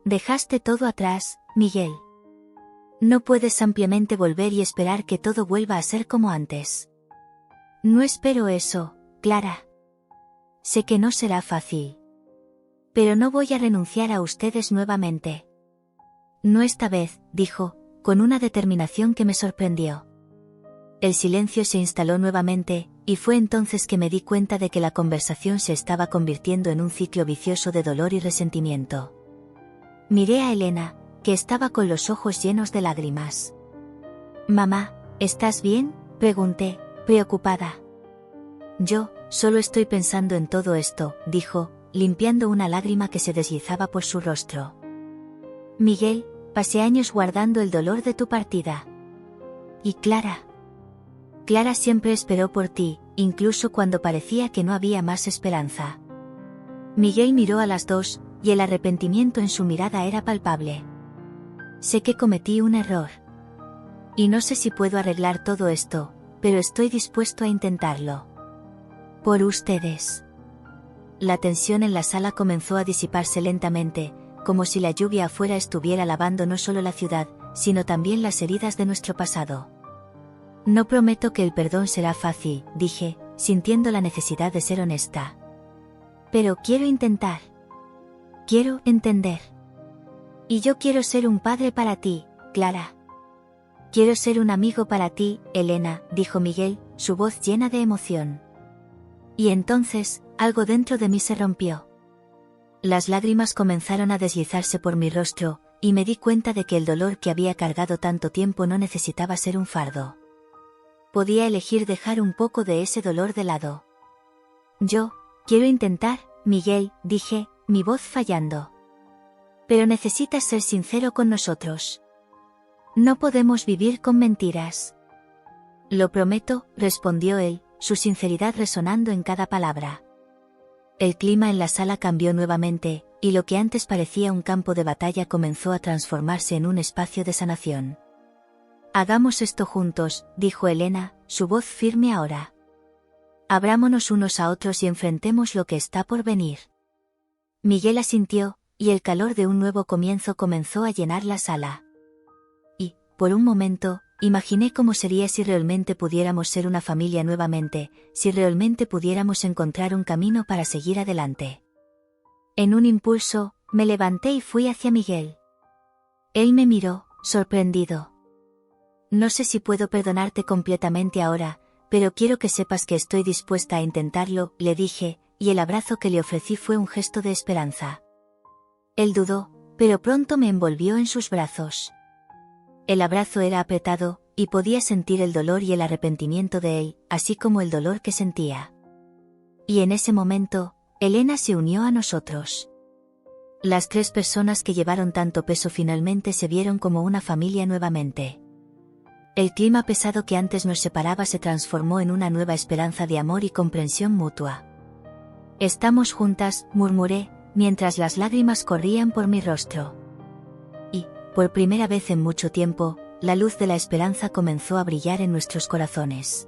A: Dejaste todo atrás, Miguel. No puedes ampliamente volver y esperar que todo vuelva a ser como antes. No espero eso, Clara. Sé que no será fácil. Pero no voy a renunciar a ustedes nuevamente. No esta vez, dijo, con una determinación que me sorprendió. El silencio se instaló nuevamente, y fue entonces que me di cuenta de que la conversación se estaba convirtiendo en un ciclo vicioso de dolor y resentimiento. Miré a Elena, que estaba con los ojos llenos de lágrimas. «Mamá, ¿estás bien?», pregunté, preocupada. «Yo, solo estoy pensando en todo esto», dijo, limpiando una lágrima que se deslizaba por su rostro. «Miguel, pasé años guardando el dolor de tu partida. Y Clara. Clara siempre esperó por ti, incluso cuando parecía que no había más esperanza. Miguel miró a las dos, y el arrepentimiento en su mirada era palpable. Sé que cometí un error. Y no sé si puedo arreglar todo esto, pero estoy dispuesto a intentarlo. Por ustedes. La tensión en la sala comenzó a disiparse lentamente, como si la lluvia afuera estuviera lavando no solo la ciudad, sino también las heridas de nuestro pasado. No prometo que el perdón será fácil, dije, sintiendo la necesidad de ser honesta. Pero quiero intentar. Quiero entender. Y yo quiero ser un padre para ti, Clara. Quiero ser un amigo para ti, Elena, dijo Miguel, su voz llena de emoción. Y entonces, algo dentro de mí se rompió. Las lágrimas comenzaron a deslizarse por mi rostro, y me di cuenta de que el dolor que había cargado tanto tiempo no necesitaba ser un fardo. Podía elegir dejar un poco de ese dolor de lado. Yo, quiero intentar, Miguel, dije, mi voz fallando. Pero necesitas ser sincero con nosotros. No podemos vivir con mentiras. Lo prometo, respondió él, su sinceridad resonando en cada palabra. El clima en la sala cambió nuevamente, y lo que antes parecía un campo de batalla comenzó a transformarse en un espacio de sanación. Hagamos esto juntos, dijo Elena, su voz firme ahora. Abrámonos unos a otros y enfrentemos lo que está por venir. Miguel asintió, y el calor de un nuevo comienzo comenzó a llenar la sala. Y, por un momento, imaginé cómo sería si realmente pudiéramos ser una familia nuevamente, si realmente pudiéramos encontrar un camino para seguir adelante. En un impulso, me levanté y fui hacia Miguel. Él me miró, sorprendido. No sé si puedo perdonarte completamente ahora, pero quiero que sepas que estoy dispuesta a intentarlo, le dije, y el abrazo que le ofrecí fue un gesto de esperanza. Él dudó, pero pronto me envolvió en sus brazos. El abrazo era apretado, y podía sentir el dolor y el arrepentimiento de él, así como el dolor que sentía. Y en ese momento, Elena se unió a nosotros. Las tres personas que llevaron tanto peso finalmente se vieron como una familia nuevamente. El clima pesado que antes nos separaba se transformó en una nueva esperanza de amor y comprensión mutua. Estamos juntas, murmuré, mientras las lágrimas corrían por mi rostro. Y, por primera vez en mucho tiempo, la luz de la esperanza comenzó a brillar en nuestros corazones.